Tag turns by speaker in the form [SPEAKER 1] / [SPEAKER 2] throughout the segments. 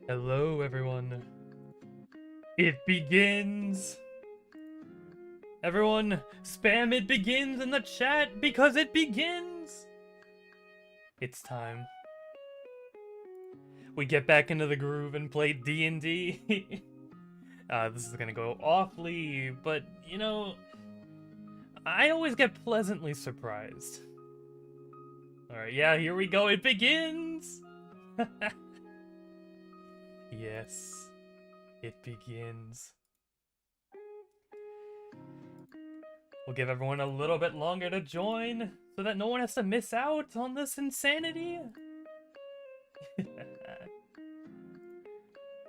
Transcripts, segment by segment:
[SPEAKER 1] Hello, everyone. It begins! Everyone, spam "it begins" in the chat because it begins! It's time. We get back into the groove and play D&D. This is gonna go awfully, but, you know, I always get pleasantly surprised. Alright, yeah, here we go, it begins! Yes, it begins. We'll give everyone a little bit longer to join, so that no one has to miss out on this insanity.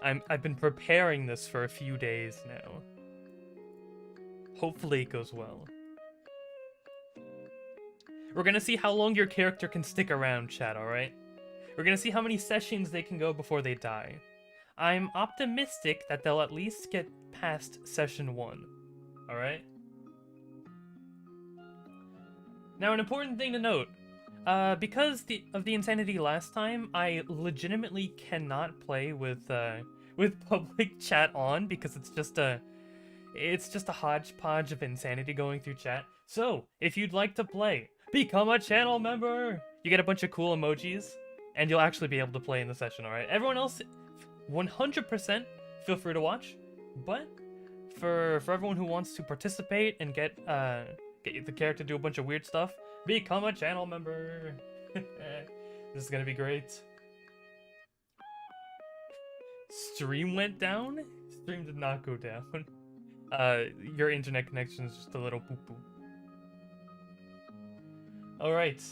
[SPEAKER 1] I've been preparing this for a few days now. Hopefully it goes well. We're gonna see how long your character can stick around, chat, alright? We're gonna see how many sessions they can go before they die. I'm optimistic that they'll at least get past session 1, alright? Now, an important thing to note, because of the insanity last time, I legitimately cannot play with public chat on because it's just a hodgepodge of insanity going through chat. So, if you'd like to play, become a channel member! You get a bunch of cool emojis, and you'll actually be able to play in the session, alright? Everyone else, 100% feel free to watch, but for everyone who wants to participate and get the character to do a bunch of weird stuff, become a channel member! This is gonna be great. Stream went down? Stream did not go down. Your internet connection is just a little poo-poo. Alright.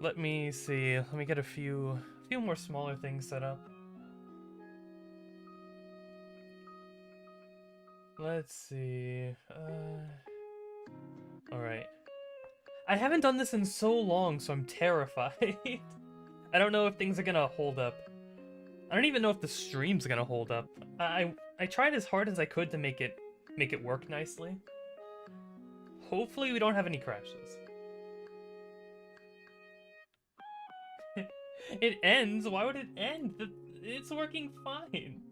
[SPEAKER 1] Let me see. Let me get a few more smaller things set up. Let's see. Alright. I haven't done this in so long, so I'm terrified. I don't know if things are gonna hold up. I don't even know if the stream's gonna hold up. I tried as hard as I could to make it work nicely. Hopefully we don't have any crashes. It ends? Why would it end? It's working fine.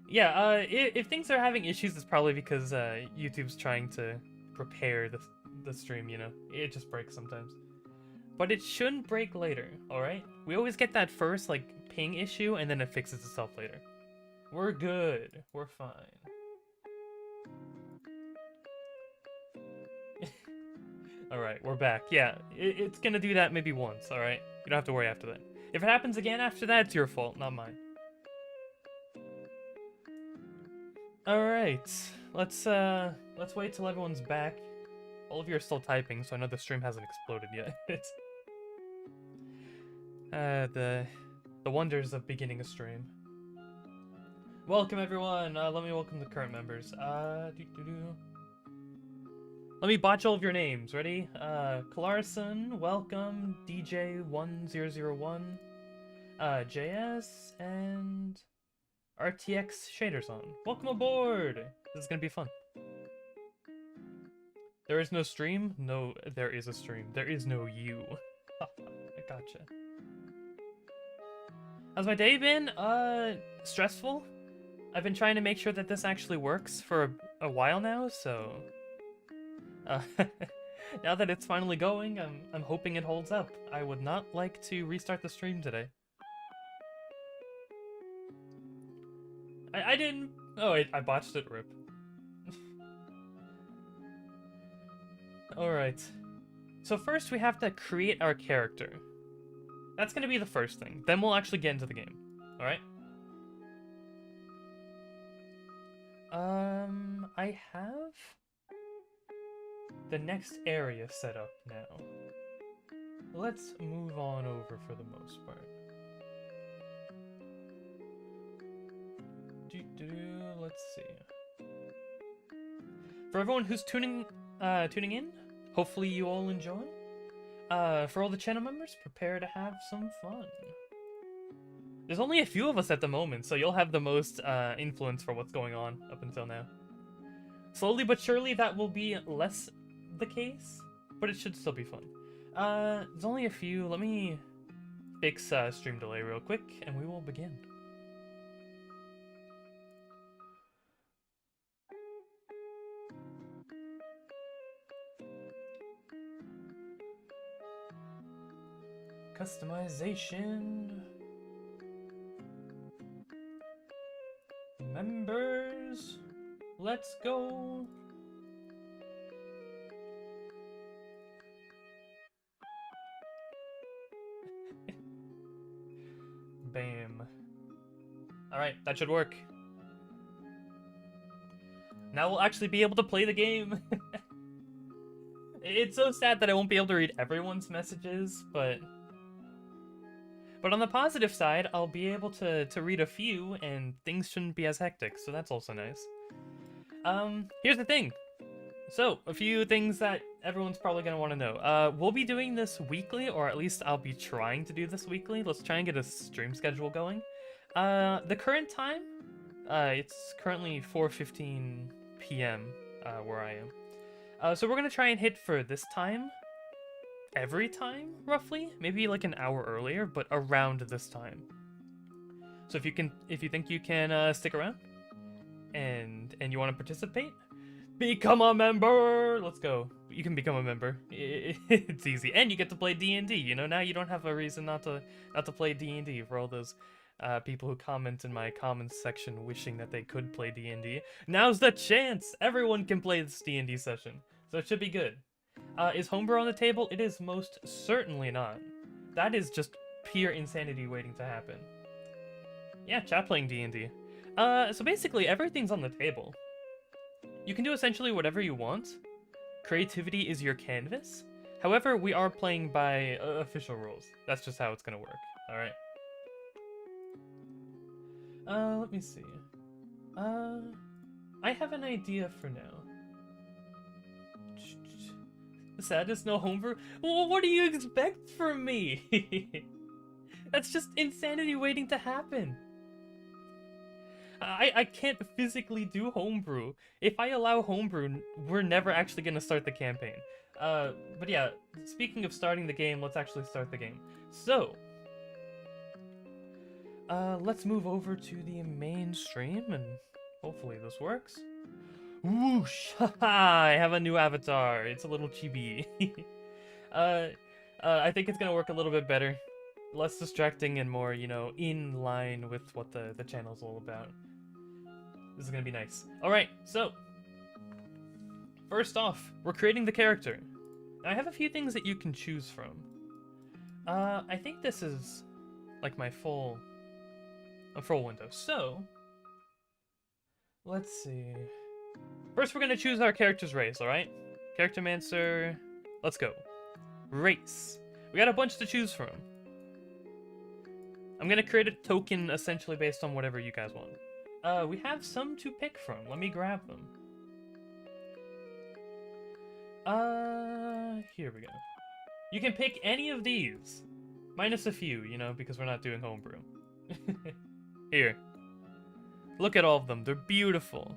[SPEAKER 1] Yeah, if things are having issues, it's probably because YouTube's trying to prepare the stream, you know? It just breaks sometimes. But it shouldn't break later, alright? We always get that first, like, ping issue, and then it fixes itself later. We're good. We're fine. Alright, we're back. Yeah, it's gonna do that maybe once, alright? You don't have to worry after that. If it happens again after that, it's your fault, not mine. Alright, let's wait till everyone's back. All of you are still typing, so I know the stream hasn't exploded yet. The wonders of beginning a stream. Welcome everyone. Let me welcome the current members. Let me botch all of your names. Ready? Clarison, welcome. DJ1001, JS, and RTX Shaders on. Welcome aboard. This is gonna be fun. There is no stream? No, there is a stream. There is no you. I gotcha. How's my day been? Stressful. I've been trying to make sure that this actually works for a while now, so... now that it's finally going, I'm hoping it holds up. I would not like to restart the stream today. I didn't... Oh, I botched it, rip. Alright. So first we have to create our character. That's gonna be the first thing. Then we'll actually get into the game. Alright? I have the next area set up now. Let's move on over for the most part. Let's see. For everyone who's tuning in, hopefully you all enjoy. For all the channel members, prepare to have some fun. There's only a few of us at the moment, so you'll have the most influence for what's going on up until now. Slowly but surely that will be less the case, but it should still be fun. There's only a few. Let me fix stream delay real quick, and we will begin. Customization. Members. Let's go. Bam. Alright, that should work. Now we'll actually be able to play the game. It's so sad that I won't be able to read everyone's messages, but on the positive side, I'll be able to read a few, and things shouldn't be as hectic, so that's also nice. Here's the thing. So, a few things that everyone's probably going to want to know. We'll be doing this weekly, or at least I'll be trying to do this weekly. Let's try and get a stream schedule going. The current time, it's currently 4:15 p.m. Where I am. So we're going to try and hit for this time every time, roughly. Maybe like an hour earlier, but around this time. So if you think you can stick around and you want to participate, become a member! Let's go. You can become a member. It's easy. And you get to play D&D, you know? Now you don't have a reason not to play D&D for all those people who comment in my comments section wishing that they could play D&D. Now's the chance! Everyone can play this D&D session. So it should be good. Is Homebrew on the table? It is most certainly not. That is just pure insanity waiting to happen. Yeah, chat playing D&D. So basically everything's on the table. You can do essentially whatever you want. Creativity is your canvas. However, we are playing by official rules. That's just how it's gonna work. Alright. Let me see. I have an idea for now. Sadness, no homebrew? Well, what do you expect from me? That's just insanity waiting to happen. I can't physically do homebrew. If I allow homebrew, we're never actually gonna start the campaign. But yeah, speaking of starting the game, let's actually start the game. So, let's move over to the main stream, and hopefully this works. Whoosh! Haha! I have a new avatar. It's a little chibi. I think it's gonna work a little bit better. Less distracting and more, you know, in line with what the channel's all about. This is gonna be nice. Alright, so first off, we're creating the character. Now, I have a few things that you can choose from. I think this is like my full window. So, let's see. First, we're gonna choose our character's race, alright? Charactermancer, let's go. Race. We got a bunch to choose from. I'm gonna create a token essentially based on whatever you guys want. We have some to pick from. Let me grab them. Here we go. You can pick any of these. Minus a few, you know, because we're not doing homebrew. Here. Look at all of them. They're beautiful.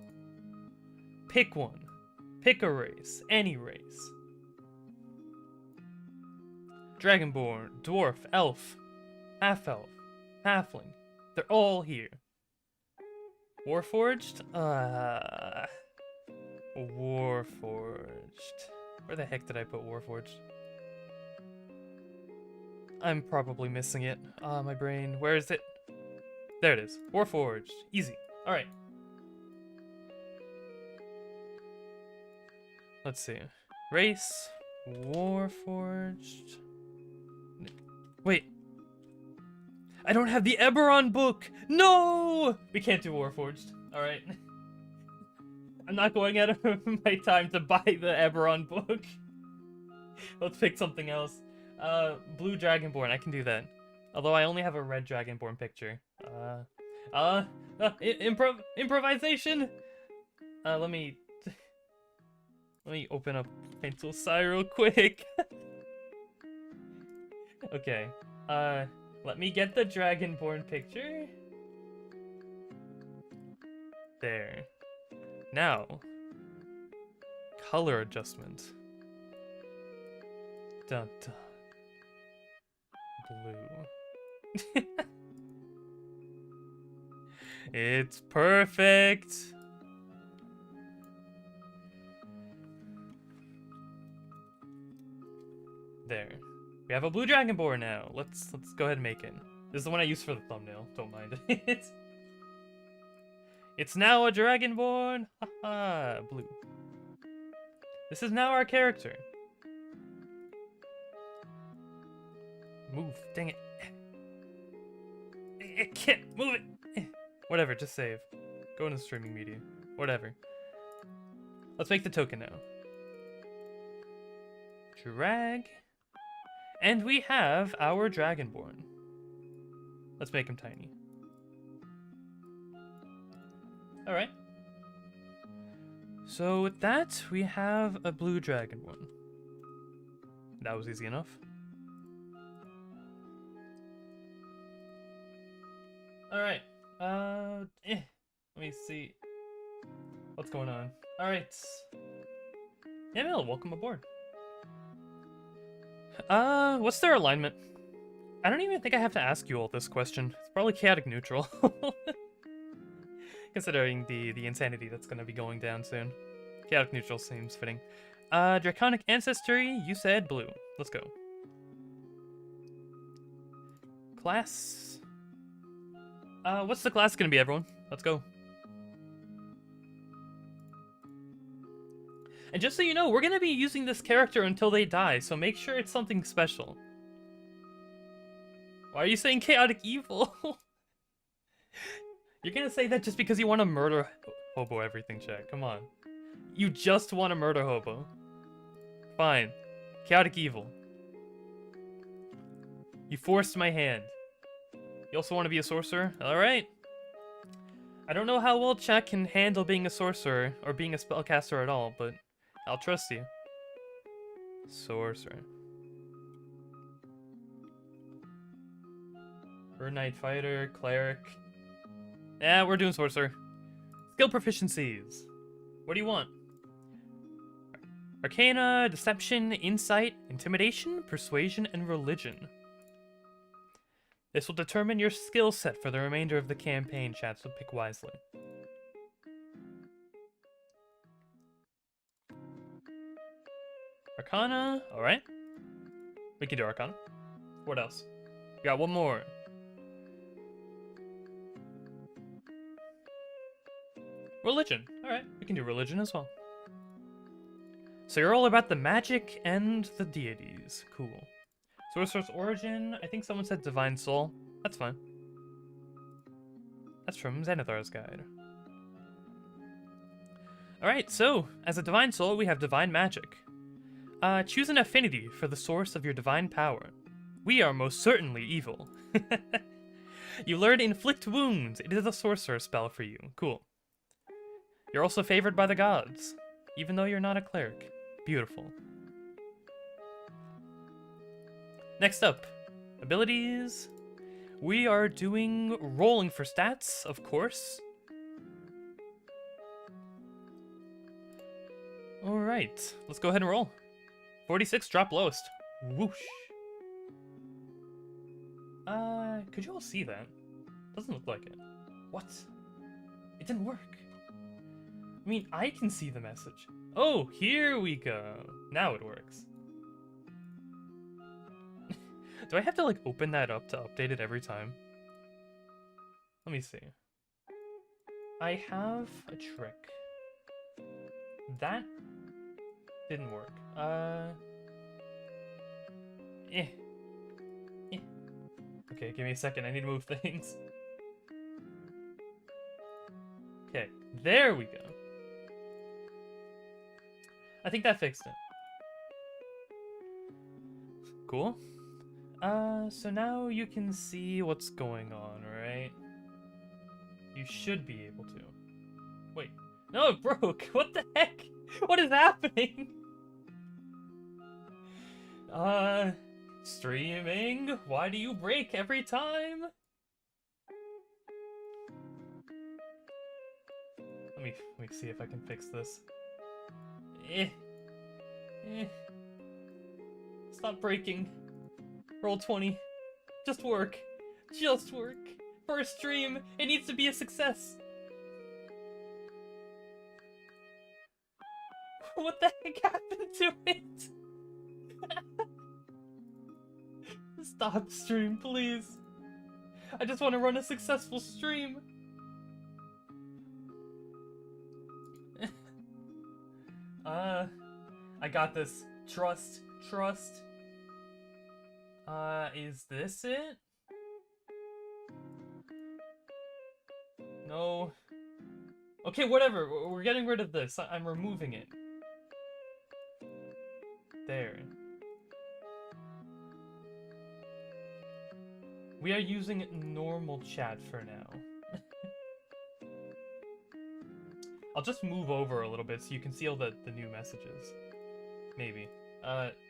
[SPEAKER 1] Pick one. Pick a race. Any race. Dragonborn, dwarf, elf, half-elf, halfling. They're all here. Warforged? Warforged. Where the heck did I put Warforged? I'm probably missing it. My brain. Where is it? There it is. Warforged. Easy. Alright. Let's see. Race. Warforged. Wait. I don't have the Eberron book! No! We can't do Warforged. Alright. I'm not going out of my time to buy the Eberron book. Let's pick something else. Blue Dragonborn. I can do that. Although I only have a red Dragonborn picture. Improvisation! Let me open up Pencil Sai real quick. Okay. Let me get the Dragonborn picture. There. Now, color adjustment. Dun dun. Blue. It's perfect. There. We have a blue dragonborn now. Let's go ahead and make it. This is the one I used for the thumbnail. Don't mind it. It's now a dragonborn. Haha, blue. This is now our character. Move, dang it. I can't move it. Whatever, just save. Go into streaming media. Whatever. Let's make the token now. Drag. And we have our dragonborn. Let's make him tiny. Alright. So with that, we have a blue dragonborn. That was easy enough. Alright. Let me see what's going on. Alright. Emil, welcome aboard. What's their alignment? I don't even think I have to ask you all this question. It's probably chaotic neutral. Considering the insanity that's gonna be going down soon. Chaotic neutral seems fitting. Draconic ancestry, you said blue. Let's go. Class. What's the class gonna be, everyone? Let's go. And just so you know, we're gonna be using this character until they die, so make sure it's something special. Why are you saying chaotic evil? You're gonna say that just because you want to murder hobo everything, chat. Come on. You just want to murder hobo. Fine. Chaotic evil. You forced my hand. You also want to be a sorcerer? Alright. I don't know how well chat can handle being a sorcerer, or being a spellcaster at all, but I'll trust you. Sorcerer. Bird Knight Fighter, Cleric. Yeah, we're doing Sorcerer. Skill proficiencies. What do you want? Arcana, Deception, Insight, Intimidation, Persuasion, and Religion. This will determine your skill set for the remainder of the campaign, chat, so pick wisely. Arcana, alright. We can do Arcana. What else? We got one more. Religion. Alright, we can do religion as well. So you're all about the magic and the deities. Cool. Sorcerer's Origin. I think someone said Divine Soul. That's fine. That's from Xanathar's Guide. Alright, so, as a Divine Soul, we have Divine Magic. Choose an affinity for the source of your divine power. We are most certainly evil. You learn Inflict Wounds. It is a sorcerer spell for you. Cool. You're also favored by the gods, even though you're not a cleric. Beautiful. Next up, abilities. We are doing rolling for stats, of course. Alright, let's go ahead and roll. 46, drop lowest. Whoosh. Could you all see that? Doesn't look like it. What? It didn't work. I mean, I can see the message. Oh, here we go. Now it works. Do I have to, like, open that up to update it every time? Let me see. I have a trick. That didn't work. Okay, give me a second. I need to move things. Okay, there we go. I think that fixed it. Cool. So now you can see what's going on, right? You should be able to. Wait. No, it broke! What the heck? What is happening? Streaming? Why do you break every time? Let me see if I can fix this. Stop breaking. Roll 20. Just work. just work. For a stream, it needs to be a success. What the heck happened to it? Stop stream, please. I just want to run a successful stream. I got this. Trust. Is this it? No. Okay, whatever. We're getting rid of this. I'm removing it. There. We are using normal chat for now. I'll just move over a little bit so you can see all the new messages. Maybe.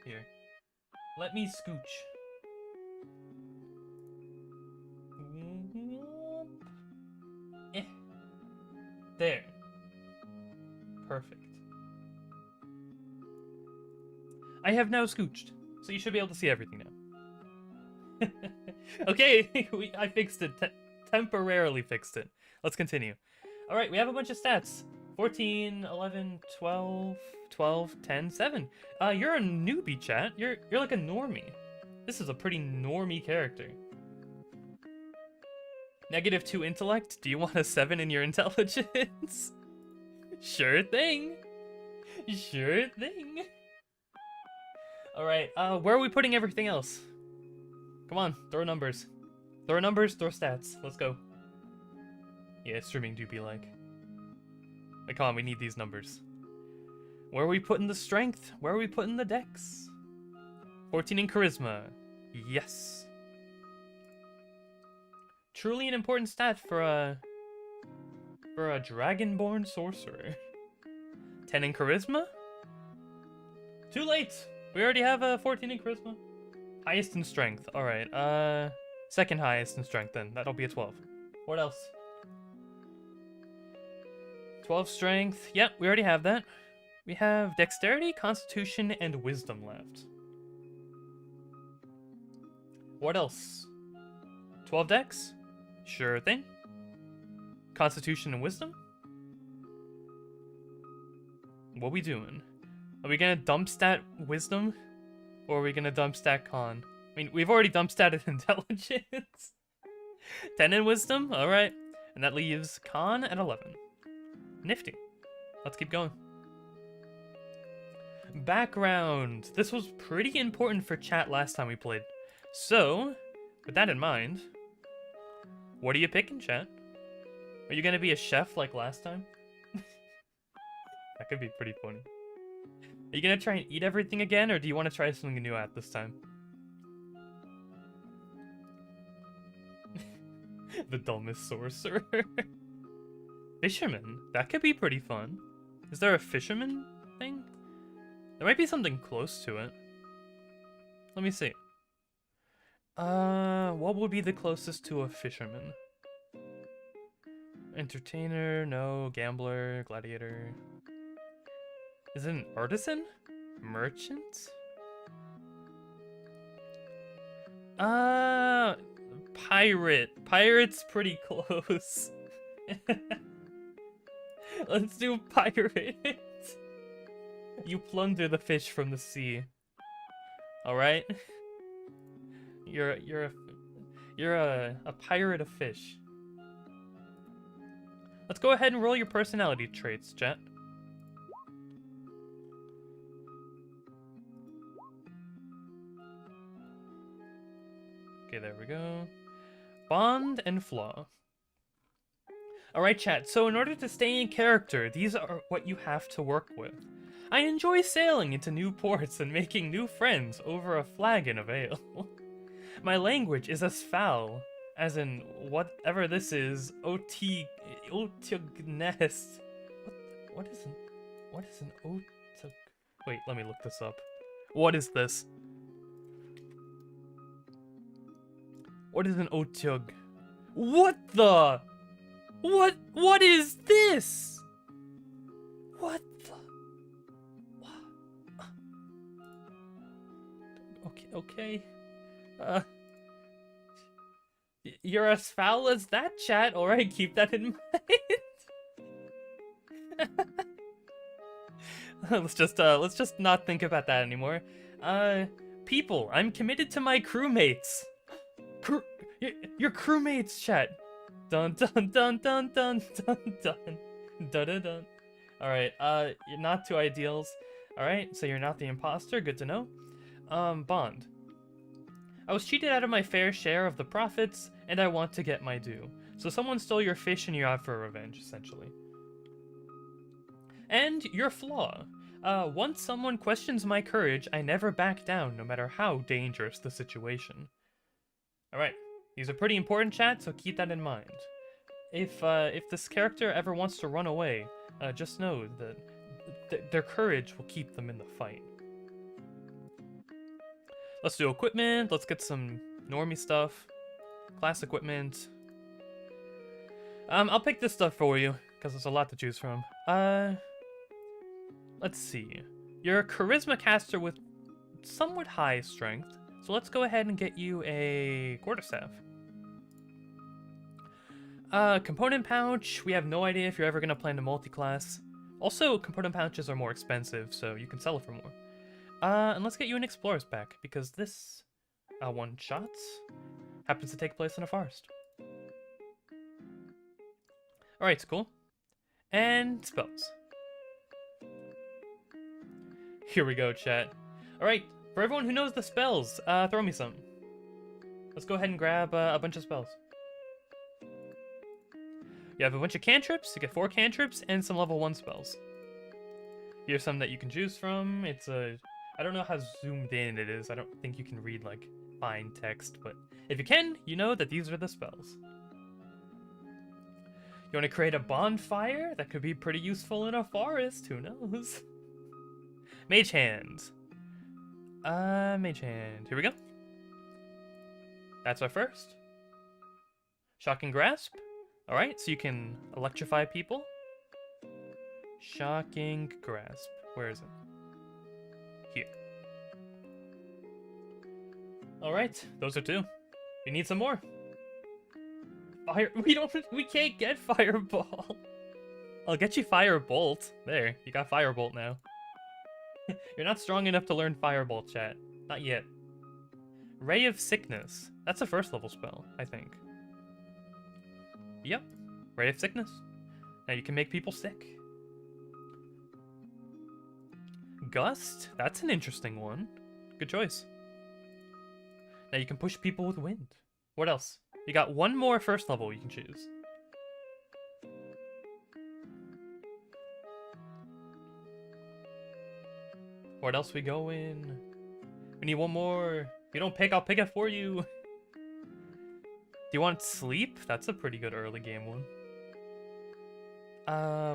[SPEAKER 1] Here. Let me scooch. There. Perfect. I have now scooched, so you should be able to see everything now. Okay, I fixed it. Temporarily fixed it. Let's continue. Alright, we have a bunch of stats. 14, 11, 12, 12, 10, 7. You're a newbie, chat. You're like a normie. This is a pretty normie character. -2 intellect. Do you want a 7 in your intelligence? Sure thing. Sure thing. Alright, where are we putting everything else? Come on, throw numbers. Throw numbers, throw stats. Let's go. Yeah, streaming do be like. Like, come on, we need these numbers. Where are we putting the strength? Where are we putting the dex? 14 in charisma. Yes. Truly an important stat for a dragonborn sorcerer. 10 in charisma? Too late! We already have a 14 in charisma. Highest in strength. Alright, second highest in strength then. That'll be a 12. What else? 12 strength. Yep, we already have that. We have dexterity, constitution, and wisdom left. What else? 12 dex? Sure thing. Constitution and wisdom? What we doing? Are we gonna dump stat wisdom? Or are we gonna dump stat con? I mean, we've already dump statted intelligence. 10 in wisdom? Alright. And that leaves con at 11. Nifty. Let's keep going. Background. This was pretty important for chat last time we played. So, with that in mind, what are you picking, chat? Are you gonna be a chef like last time? That could be pretty funny. Are you gonna try and eat everything again, or do you want to try something new at this time? The dumbest sorcerer. Fisherman? That could be pretty fun. Is there a fisherman thing? There might be something close to it. Let me see. What would be the closest to a fisherman? Entertainer, no. Gambler, gladiator. Is it an artisan? Merchant? Pirate. Pirate's pretty close. Let's do pirate. You plunder the fish from the sea. Alright? You're a pirate of fish. Let's go ahead and roll your personality traits, chat. Okay, there we go. Bond and flaw. Alright, chat, so in order to stay in character, these are what you have to work with. I enjoy sailing into new ports and making new friends over a flagon of ale. My language is as foul as in whatever this is, otignest. What is an otug? Wait, let me look this up. What is this? What is an otug? What the? What is this? What the? Okay. You're as foul as that, chat. Alright, keep that in mind. let's just not think about that anymore. People, I'm committed to my crewmates. Your crewmates, chat. Dun dun dun dun dun dun dun dun dun dun. Alright, you're not two ideals. Alright, so you're not the imposter, good to know. Bond. I was cheated out of my fair share of the profits, and I want to get my due. So someone stole your fish and you're out for revenge, essentially. And your flaw. Once someone questions my courage, I never back down, no matter how dangerous the situation. Alright, these are pretty important, chat, so keep that in mind. If this character ever wants to run away, just know that their courage will keep them in the fight. Let's do equipment, let's get some normie stuff. Class equipment. I'll pick this stuff for you, because there's a lot to choose from. Let's see. You're a charisma caster with somewhat high strength, so let's go ahead and get you a quarterstaff. Component pouch, we have no idea if you're ever going to plan to multi-class. Also, component pouches are more expensive, so you can sell it for more. And let's get you an explorer's pack, because this one shot happens to take place in a forest. Alright, cool. And spells. Here we go, chat. Alright, for everyone who knows the spells, throw me some. Let's go ahead and grab a bunch of spells. You have a bunch of cantrips, you get 4 cantrips, and some level 1 spells. Here's some that you can choose from. It's I don't know how zoomed in it is. I don't think you can read, like, fine text, but if you can, you know that these are the spells. You want to create a bonfire? That could be pretty useful in a forest, who knows? Mage Hand. Mage Hand. Here we go. That's our first. Shocking Grasp. Alright, so you can electrify people. Shocking Grasp. Where is it? Here. Alright, those are 2. We need some more. Fire. We can't get Fireball. I'll get you Firebolt. There, you got Firebolt now. You're not strong enough to learn Firebolt, chat. Not yet. Ray of Sickness. That's a 1st level spell, I think. Yep. Ray of Sickness. Now you can make people sick. Gust? That's an interesting one. Good choice. Now you can push people with wind. What else? You got 1 more 1st level you can choose. What else we go in? We need 1 more. If you don't pick, I'll pick it for you. Do you want Sleep? That's a pretty good early game one.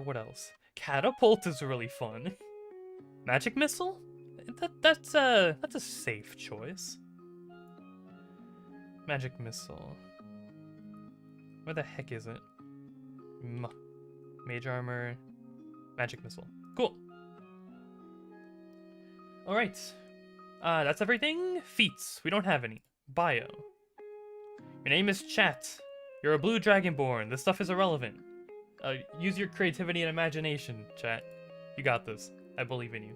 [SPEAKER 1] What else? Catapult is really fun. Magic Missile? That's a safe choice. Magic Missile. Where the heck is it? Mage Armor. Magic Missile. Cool. Alright. That's everything. Feats. We don't have any. Bio. Your name is Chat. You're a blue dragonborn. This stuff is irrelevant. Use your creativity and imagination, Chat. You got this. I believe in you.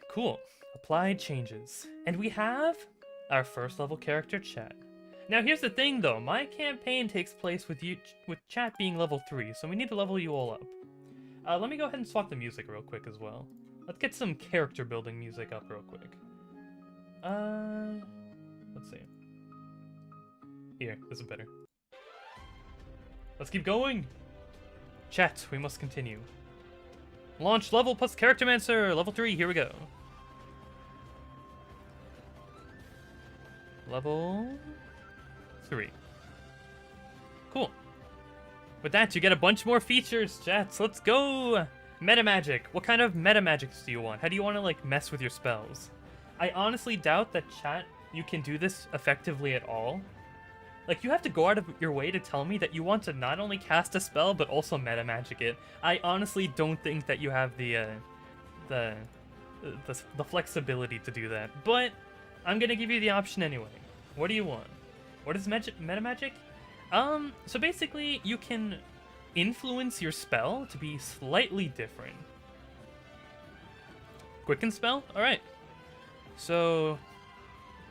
[SPEAKER 1] Cool. Applied changes. And we have our 1st level character, Chat. Now here's the thing though, my campaign takes place with Chat being level 3, so we need to level you all up. Let me go ahead and swap the music real quick as well. Let's get some character building music up real quick. Let's see. Here, this is better. Let's keep going! Chat, we must continue. Launch level plus Charactermancer, level 3, here we go. Level 3. Cool. With that, you get a bunch more features, chats. Let's go! Meta magic. What kind of meta magics do you want? How do you want to, like, mess with your spells? I honestly doubt that, chat, you can do this effectively at all. Like, you have to go out of your way to tell me that you want to not only cast a spell, but also meta magic it. I honestly don't think that you have the flexibility to do that. But I'm gonna give you the option anyway. What do you want? What is meta magic? So basically, you can influence your spell to be slightly different. Quicken spell? Alright. So,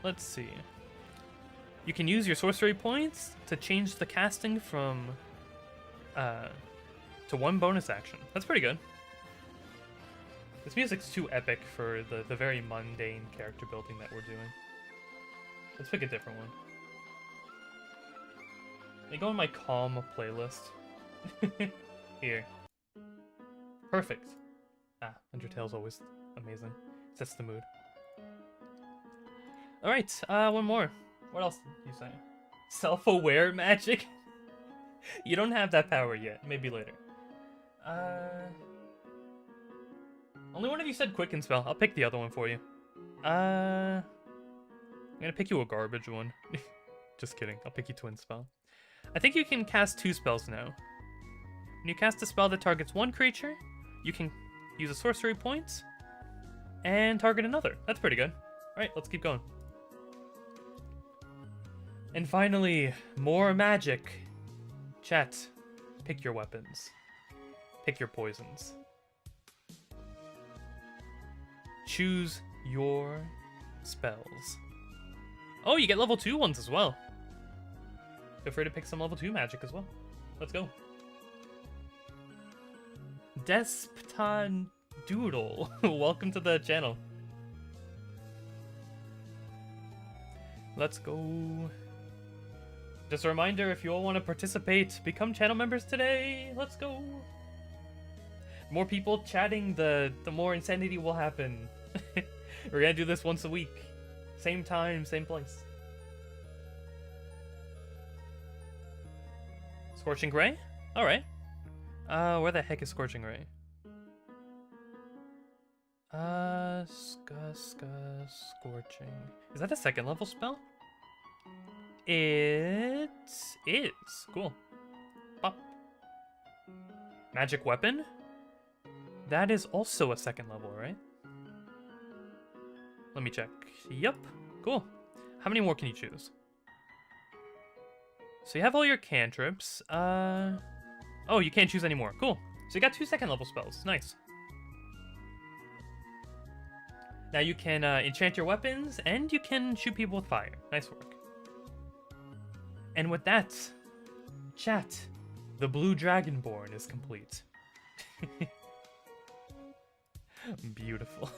[SPEAKER 1] let's see. You can use your sorcery points to change the casting from to one bonus action. That's pretty good. This music's too epic for the very mundane character building that we're doing. Let's pick a different one. Let me go on my calm playlist. Here. Perfect. Ah, Undertale's always amazing. Sets the mood. Alright, one more. What else did you say? Self-aware magic? You don't have that power yet. Maybe later. Only one of you said Quicken Spell. I'll pick the other one for you. I'm gonna pick you a garbage one. Just kidding. I'll pick you Twin Spell. I think you can cast 2 spells now. When you cast a spell that targets one creature, you can use a sorcery point and target another. That's pretty good. Alright, let's keep going. And finally, more magic. Chat, pick your weapons. Pick your poisons. Choose your spells. Oh, you get level 2 ones as well. Feel free to pick some level 2 magic as well. Let's go. Despoton Doodle. Welcome to the channel. Let's go. Just a reminder, if you all want to participate, become channel members today. Let's go. The more people chatting, the more insanity will happen. We're gonna do this once a week. Same time, same place. Scorching Ray? Alright. Where the heck is Scorching Ray? Scorching. Is that a 2nd level spell? It is. Cool. Pop. Magic weapon? That is also a 2nd level, right? Let me check. Yep. Cool. How many more can you choose? So you have all your cantrips. Oh, you can't choose any more. Cool. So you got 2 2nd level spells. Nice. Now you can enchant your weapons, and you can shoot people with fire. Nice work. And with that, chat, the Blue Dragonborn is complete. Beautiful.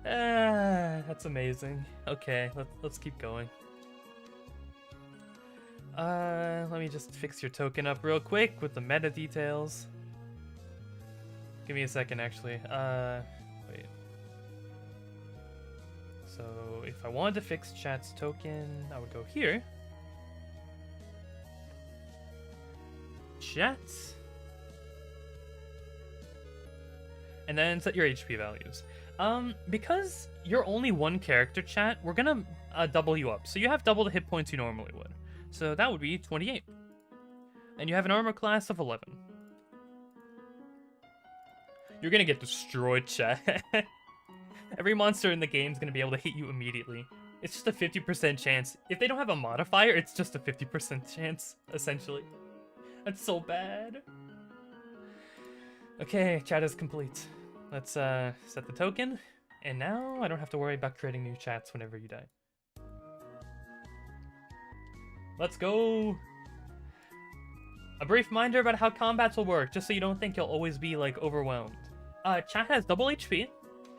[SPEAKER 1] That's amazing. Okay, let's keep going. Let me just fix your token up real quick with the meta details. Give me a second, actually. Wait. So, if I wanted to fix chat's token, I would go here. Chat. And then set your HP values. Because you're only one character, chat, we're gonna double you up. So you have double the hit points you normally would. So that would be 28. And you have an armor class of 11. You're gonna get destroyed, chat. Every monster in the game is gonna be able to hit you immediately. It's just a 50% chance. If they don't have a modifier, it's just a 50% chance, essentially. That's so bad. Okay, chat is complete. Let's set the token. And now I don't have to worry about creating new chats whenever you die. Let's go! A brief reminder about how combats will work, just so you don't think you'll always be, like, overwhelmed. Chat has double HP,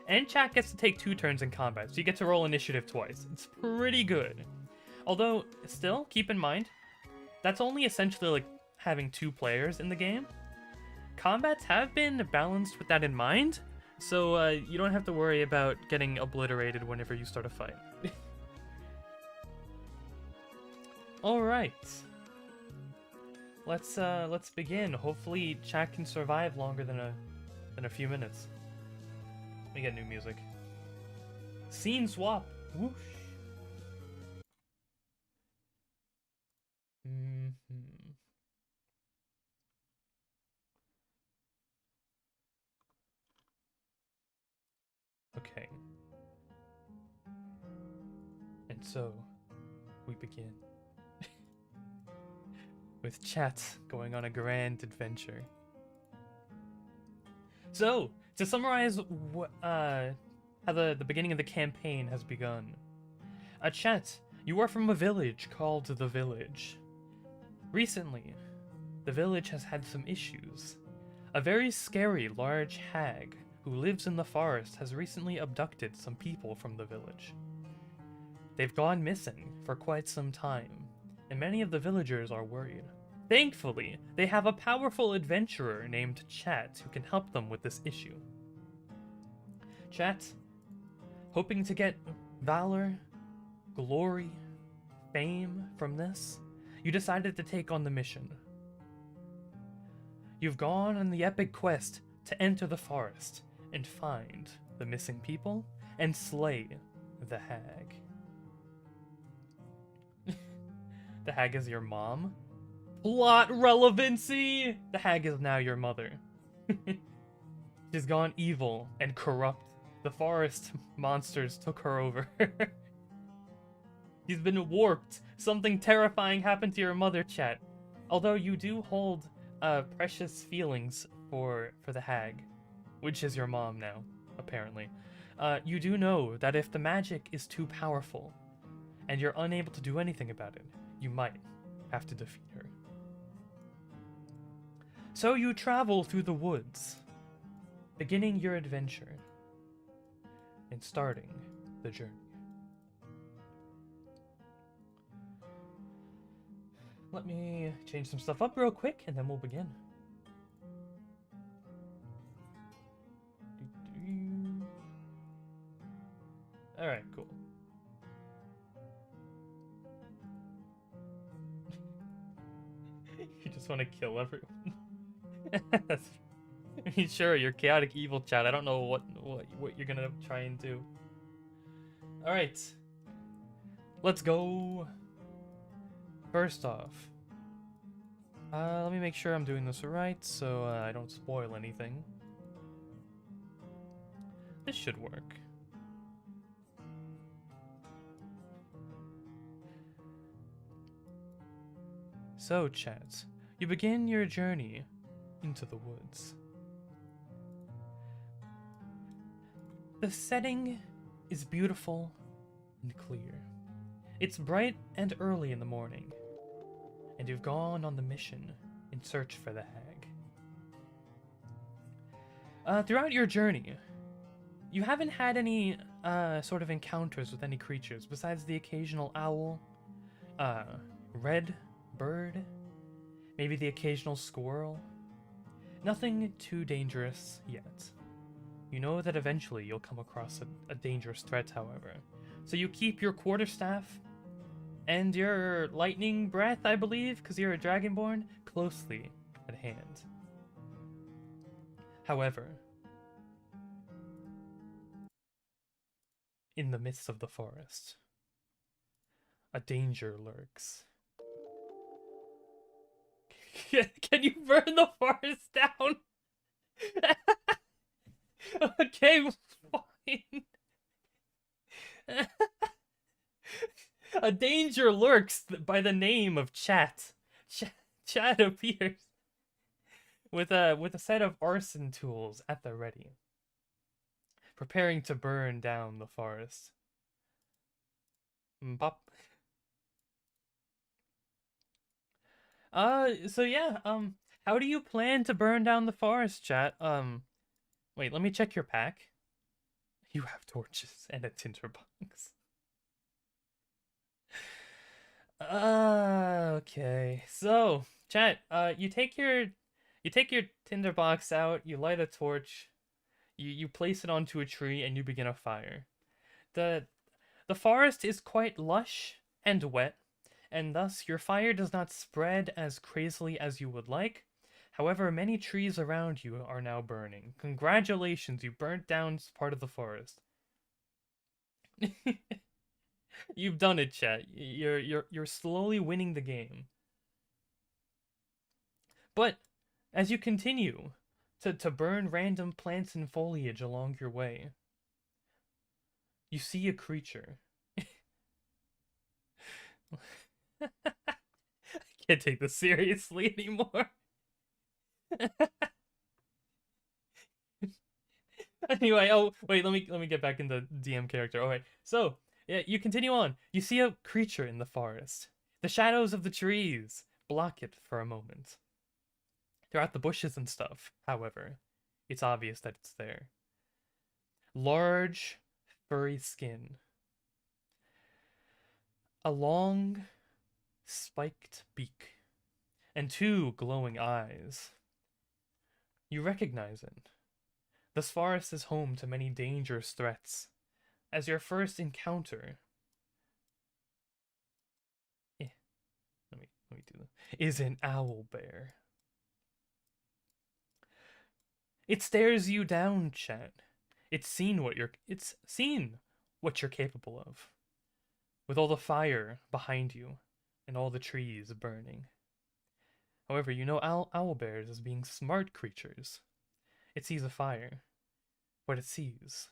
[SPEAKER 1] and chat gets to take 2 turns in combat, so you get to roll initiative twice. It's pretty good. Although, still, keep in mind, that's only essentially, like, having 2 players in the game. Combats have been balanced with that in mind, so you don't have to worry about getting obliterated whenever you start a fight. All right, let's begin. Hopefully, chat can survive longer than a few minutes. Let me get new music. Scene swap. Whoosh. So, we begin. With Chat going on a grand adventure. So, to summarize how the beginning of the campaign has begun. Chat, you are from a village called the Village. Recently, the village has had some issues. A very scary large hag who lives in the forest has recently abducted some people from the village. They've gone missing for quite some time, and many of the villagers are worried. Thankfully, they have a powerful adventurer named Chat who can help them with this issue. Chat, hoping to get valor, glory, fame from this, you decided to take on the mission. You've gone on the epic quest to enter the forest and find the missing people and slay the hag. The hag is your mom? Plot relevancy! The hag is now your mother. She's gone evil and corrupt. The forest monsters took her over. She's been warped. Something terrifying happened to your mother, Chat. Although you do hold precious feelings for the hag, which is your mom now, apparently. You do know that if the magic is too powerful and you're unable to do anything about it, you might have to defeat her. So you travel through the woods, beginning your adventure and starting the journey. Let me change some stuff up real quick and then we'll begin. Alright, cool. You just want to kill everyone. I mean, sure, you're chaotic evil, Chat. I don't know what you're gonna try and do. All right, let's go. First off, let me make sure I'm doing this right so I don't spoil anything. This should work. So, Chat, you begin your journey into the woods. The setting is beautiful and clear. It's bright and early in the morning, and you've gone on the mission in search for the hag. Throughout your journey, you haven't had any sort of encounters with any creatures besides the occasional owl, red bird, maybe the occasional squirrel. Nothing too dangerous yet. You know that eventually you'll come across a dangerous threat, however. So you keep your quarterstaff and your lightning breath, I believe, because you're a dragonborn, closely at hand. However, in the midst of the forest, a danger lurks. Can you burn the forest down? Okay, fine. A danger lurks by the name of Chat. Chat appears with a set of arson tools at the ready, preparing to burn down the forest. Bop. So yeah, how do you plan to burn down the forest, Chat? Wait, let me check your pack. You have torches and a tinderbox. Okay. So, Chat, you take your tinderbox out, you light a torch, you place it onto a tree, and you begin a fire. The forest is quite lush and wet, and thus your fire does not spread as crazily as you would like. However, many trees around you are now burning. Congratulations, you burnt down part of the forest. You've done it, Chat. You're slowly winning the game. But as you continue to burn random plants and foliage along your way, you see a creature. I can't take this seriously anymore. Anyway, oh wait, let me get back into DM character. All right, so yeah, you continue on. You see a creature in the forest. The shadows of the trees block it for a moment. Throughout the bushes and stuff, however, it's obvious that it's there. Large, furry skin. A long, spiked beak. And two glowing eyes. You recognize it. This forest is home to many dangerous threats. As your first encounter... Let me do that. Is an owl bear. It stares you down, chat. It's seen what you're capable of. With all the fire behind you and all the trees burning. However, you know owl bears as being smart creatures. It sees a fire, but it sees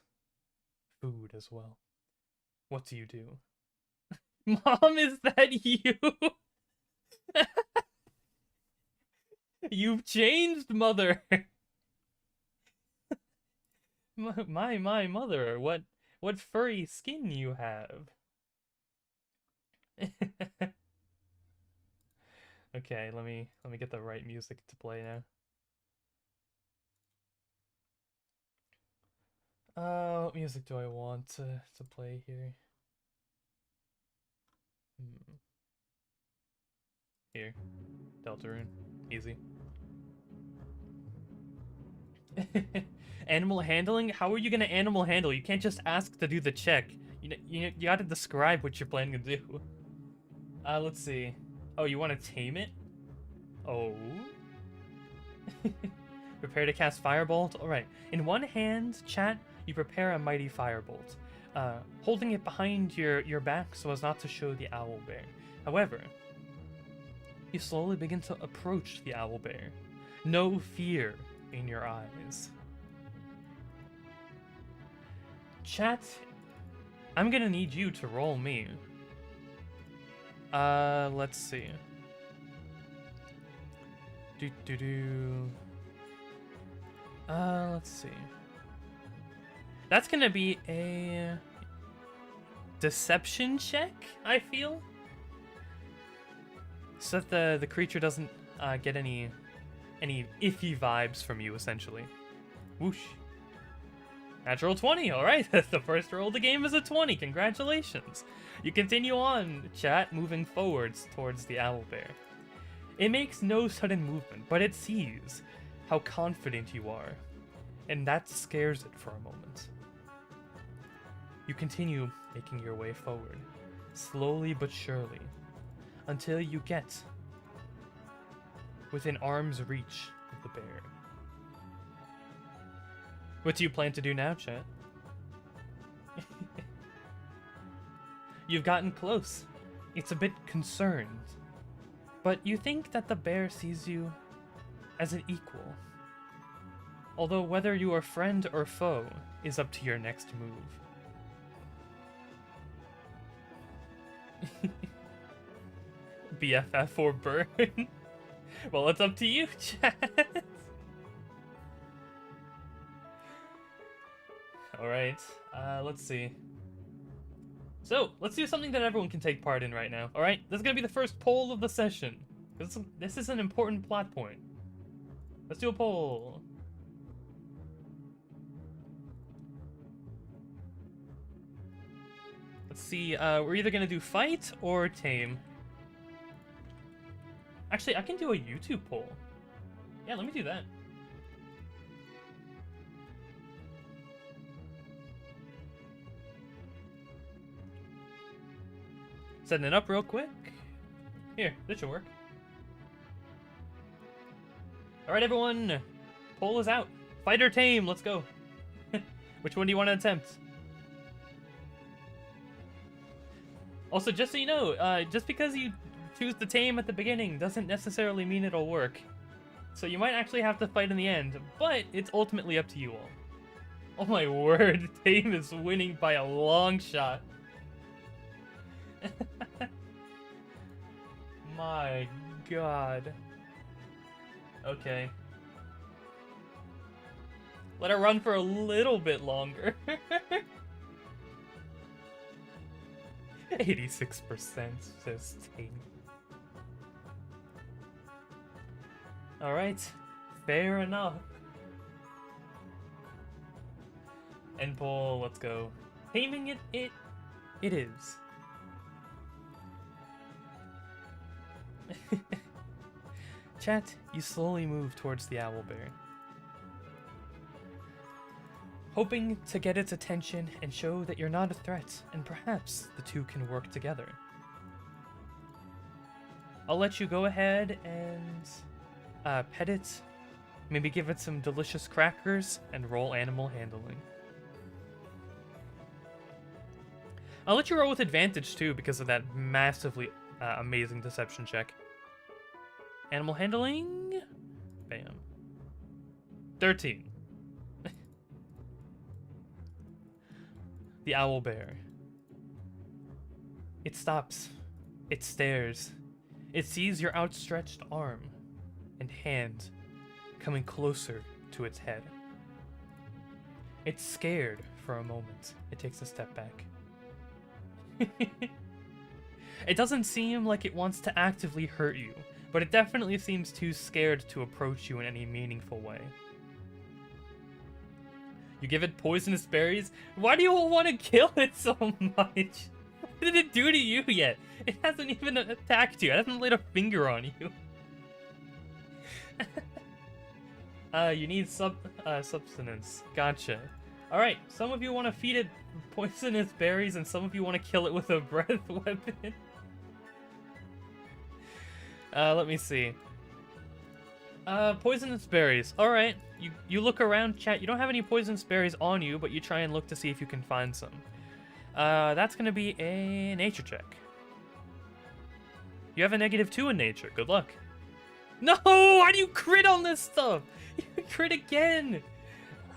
[SPEAKER 1] food as well. What do you do? Mom, is that you? You've changed, mother. my mother, what furry skin you have. Okay, let me get the right music to play now. What music do I want to play here? Here, Deltarune, easy. Animal handling? How are you gonna animal handle? You can't just ask to do the check. You gotta describe what you're planning to do. Let's see. Oh, you want to tame it? Oh. Prepare to cast Firebolt? Alright. In one hand, chat, you prepare a mighty Firebolt. Holding it behind your back so as not to show the owl bear. However, you slowly begin to approach the owl bear. No fear in your eyes. Chat, I'm gonna need you to roll me. Let's see. Let's see. That's gonna be a deception check, I feel. So that the creature doesn't get any iffy vibes from you, essentially. Whoosh. Natural 20, alright. The first roll of the game is a 20. Congratulations. You continue on, chat, moving forwards towards the owlbear. It makes no sudden movement, but it sees how confident you are, and that scares it for a moment. You continue making your way forward, slowly but surely, until you get within arm's reach of the bear. What do you plan to do now, chat? You've gotten close. It's a bit concerned. But you think that the bear sees you as an equal. Although whether you are friend or foe is up to your next move. BFF or burn? Well, it's up to you, chat. Alright, let's see. So, let's do something that everyone can take part in right now, alright? This is gonna be the first poll of the session. This is an important plot point. Let's do a poll. Let's see, we're either gonna do fight or tame. Actually, I can do a YouTube poll. Yeah, let me do that. Setting it up real quick. Here, this should work. Alright, everyone. Poll is out. Fight or tame, let's go. Which one do you want to attempt? Also, just so you know, just because you choose to tame at the beginning doesn't necessarily mean it'll work. So you might actually have to fight in the end, but it's ultimately up to you all. Oh my word, tame is winning by a long shot. my god. Okay. Let it run for a little bit longer. 86% says tame. Alright, fair enough. End pull, let's go. Taming it is. Chat, you slowly move towards the owlbear, hoping to get its attention and show that you're not a threat, and perhaps the two can work together. I'll let you go ahead and pet it, maybe give it some delicious crackers, and roll animal handling. I'll let you roll with advantage too because of that massively amazing deception check. Animal handling? Bam. 13. The owlbear. It stops. It stares. It sees your outstretched arm and hand coming closer to its head. It's scared for a moment. It takes a step back. It doesn't seem like it wants to actively hurt you, but it definitely seems too scared to approach you in any meaningful way. You give it poisonous berries? Why do you want to kill it so much? What did it do to you yet? It hasn't even attacked you. It hasn't laid a finger on you. You need substance. Gotcha. Alright, some of you want to feed it poisonous berries, and some of you want to kill it with a breath weapon. Let me see. Poisonous berries. Alright, you look around, chat. You don't have any poisonous berries on you, but you try and look to see if you can find some. That's gonna be a nature check. You have a -2 in nature. Good luck. No! Why do you crit on this stuff? You crit again!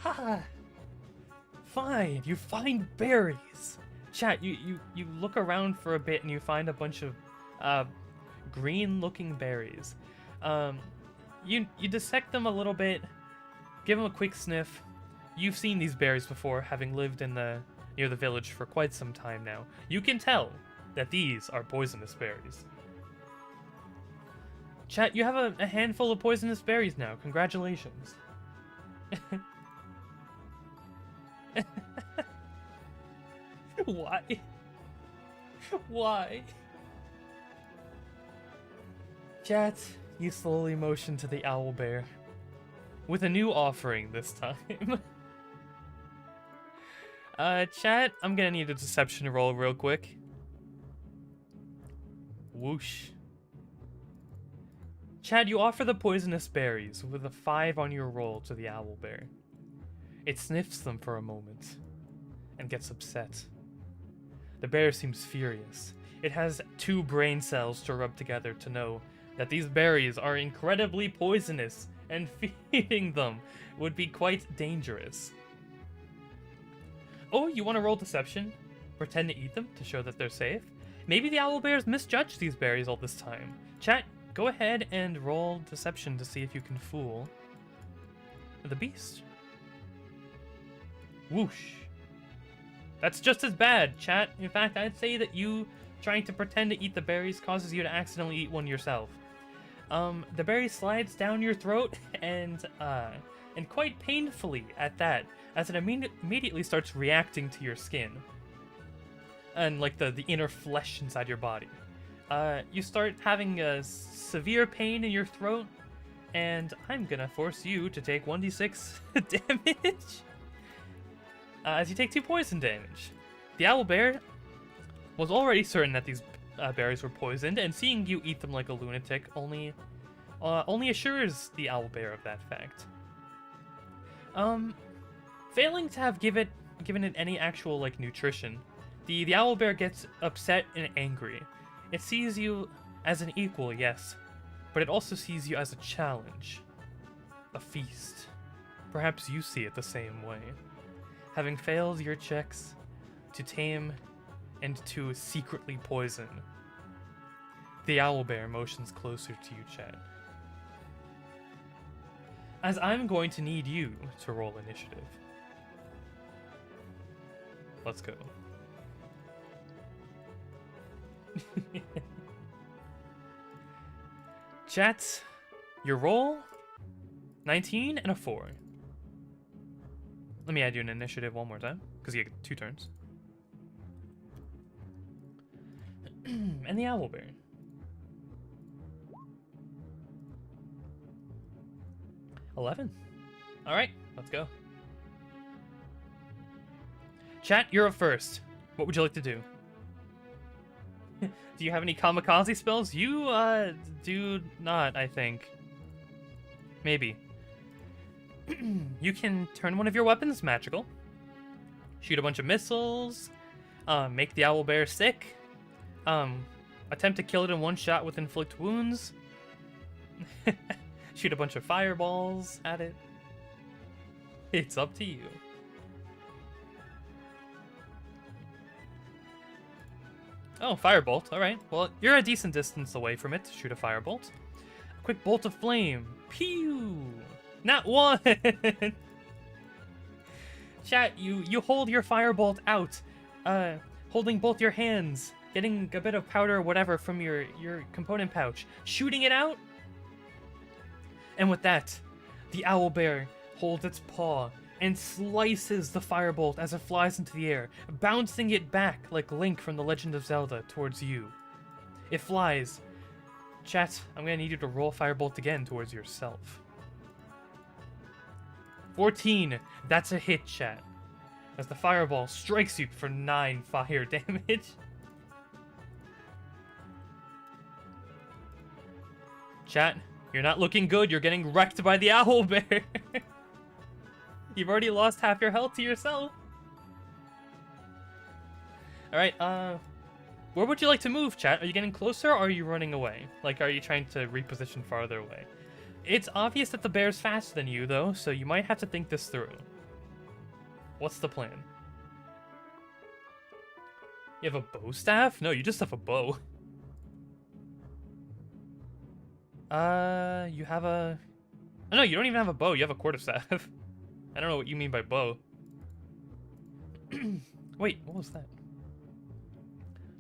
[SPEAKER 1] Ah. Fine, you find berries. Chat, you look around for a bit and you find a bunch of green-looking berries. You dissect them a little bit, give them a quick sniff. You've seen these berries before, having lived in near the village for quite some time now. You can tell that these are poisonous berries. Chat, you have a handful of poisonous berries now. Congratulations. Why? Why? Chat, you slowly motion to the owlbear. With a new offering this time. Chat, I'm gonna need a deception roll real quick. Whoosh. Chad, you offer the poisonous berries with a 5 on your roll to the owlbear. It sniffs them for a moment and gets upset. The bear seems furious. It has 2 brain cells to rub together to know that these berries are incredibly poisonous, and feeding them would be quite dangerous. Oh, you want to roll deception? Pretend to eat them to show that they're safe? Maybe the owlbears misjudged these berries all this time. Chat, go ahead and roll deception to see if you can fool the beast. Whoosh. That's just as bad, chat. In fact, I'd say that you trying to pretend to eat the berries causes you to accidentally eat one yourself. The berry slides down your throat and quite painfully at that, as it immediately starts reacting to your skin. And like the inner flesh inside your body. You start having a severe pain in your throat, and I'm gonna force you to take 1d6 damage. As you take 2 poison damage. The owlbear was already certain that these berries were poisoned, and seeing you eat them like a lunatic only assures the owlbear of that fact. Failing to have given it any actual like nutrition, the owlbear gets upset and angry. It sees you as an equal, yes, but it also sees you as a challenge, a feast. Perhaps you see it the same way. Having failed your checks to tame and to secretly poison, The owlbear motions closer to you, chat. As I'm going to need you to roll initiative. Let's go. Chat, your roll, 19 and a 4. Let me add you an initiative one more time, because you get 2 turns. And the owlbear. 11. Alright, let's go. Chat, you're up first. What would you like to do? Do you have any kamikaze spells? You, do not, I think. Maybe. You can turn one of your weapons magical. Shoot a bunch of missiles. Make the owlbear sick. Attempt to kill it in one shot with inflict wounds. Shoot a bunch of fireballs at it. It's up to you. Oh, firebolt. Alright. Well, you're a decent distance away from it to shoot a firebolt. A quick bolt of flame. Pew! Not one! Chat, you hold your firebolt out. Holding both your hands. Getting a bit of powder or whatever from your component pouch. Shooting it out. And with that, the owlbear holds its paw and slices the firebolt as it flies into the air, bouncing it back like Link from The Legend of Zelda towards you. It flies. Chat, I'm gonna need you to roll firebolt again towards yourself. 14. That's a hit, chat. As the fireball strikes you for 9 fire damage. Chat, you're not looking good. You're getting wrecked by the owlbear. You've already lost half your health to yourself. Alright, where would you like to move, chat? Are you getting closer, or are you running away? Like, are you trying to reposition farther away? It's obvious that the bear's faster than you, though, so you might have to think this through. What's the plan? You have a bow staff? No, you just have a bow. You have a... Oh, no, you don't even have a bow. You have a quarterstaff. I don't know what you mean by bow. Wait, what was that?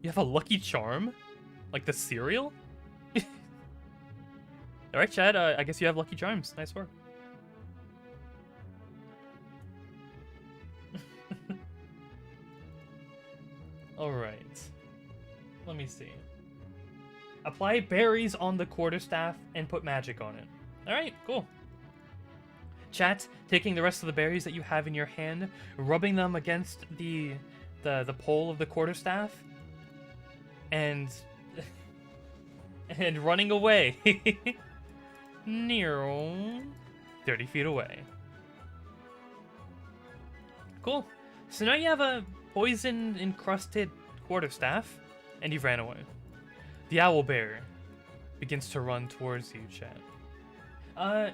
[SPEAKER 1] You have a Lucky Charm? Like the cereal? Alright, Chad, I guess you have Lucky Charms. Nice work. Alright. Let me see. Apply berries on the quarterstaff and put magic on it. Alright, cool. Chat, taking the rest of the berries that you have in your hand, rubbing them against the pole of the quarterstaff, and running away. Near 30 feet away. Cool. So now you have a poison-encrusted quarterstaff, and you've ran away. The owlbear begins to run towards you, chat.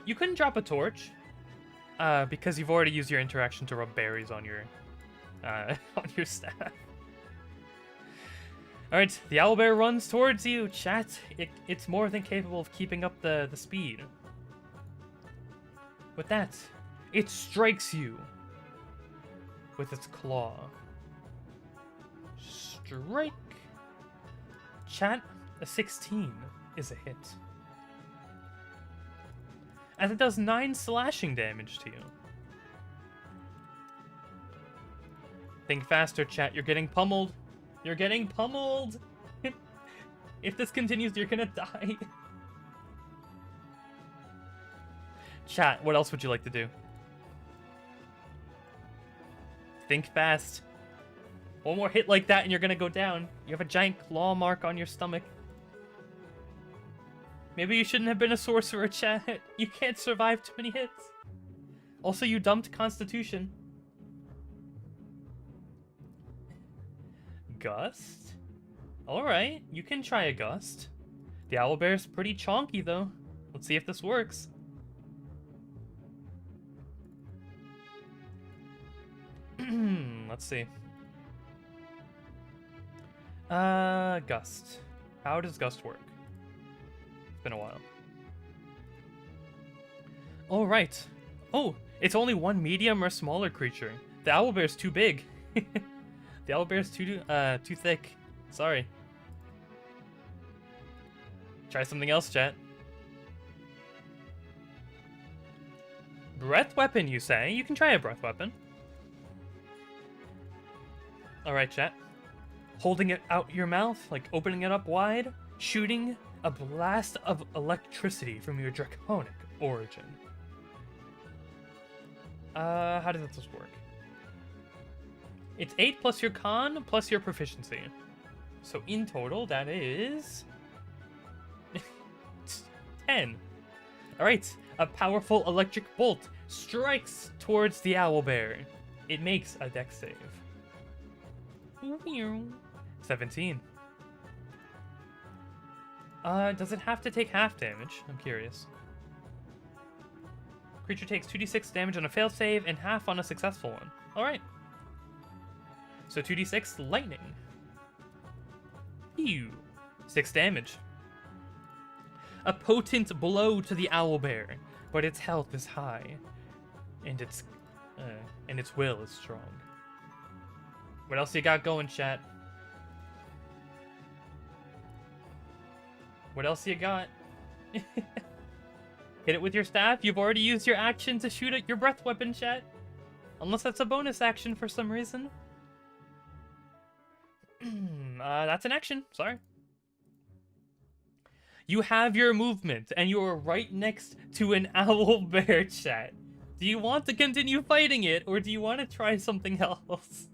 [SPEAKER 1] You couldn't drop a torch. Because you've already used your interaction to rub berries on your staff. Alright, the owlbear runs towards you, chat. It's more than capable of keeping up the speed. With that, it strikes you with its claw. Strike. Chat, a 16 is a hit. As it does 9 slashing damage to you. Think faster, chat. You're getting pummeled. You're getting pummeled. If this continues, you're gonna die. Chat, what else would you like to do? Think fast. One more hit like that and you're gonna go down. You have a giant claw mark on your stomach. Maybe you shouldn't have been a sorcerer, chat. You can't survive too many hits. Also, you dumped Constitution. Gust? Alright, you can try a Gust. The owlbear's pretty chonky, though. Let's see if this works. Let's see. Gust. How does Gust work? been a while. All right. Oh, it's only one medium or smaller creature. The owlbear's too big. The owlbear's too thick. Sorry. Try something else, chat. Breath weapon, you say? You can try a breath weapon. Alright, chat. Holding it out your mouth, like opening it up wide, shooting a blast of electricity from your draconic origin. How does this work? It's 8 plus your con plus your proficiency. So in total, that is 10. Alright, a powerful electric bolt strikes towards the owlbear. It makes a dex save. 17. Does it have to take half damage? I'm curious. Creature takes 2d6 damage on a failed save and half on a successful one. Alright. So 2d6 lightning. Ew. 6 damage. A potent blow to the owlbear, but its health is high, and its will is strong. What else you got going, chat? What else you got? Hit it with your staff. You've already used your action to shoot at your breath weapon, chat. Unless that's a bonus action for some reason. That's an action. Sorry. You have your movement, and you are right next to an owlbear, chat. Do you want to continue fighting it, or do you want to try something else?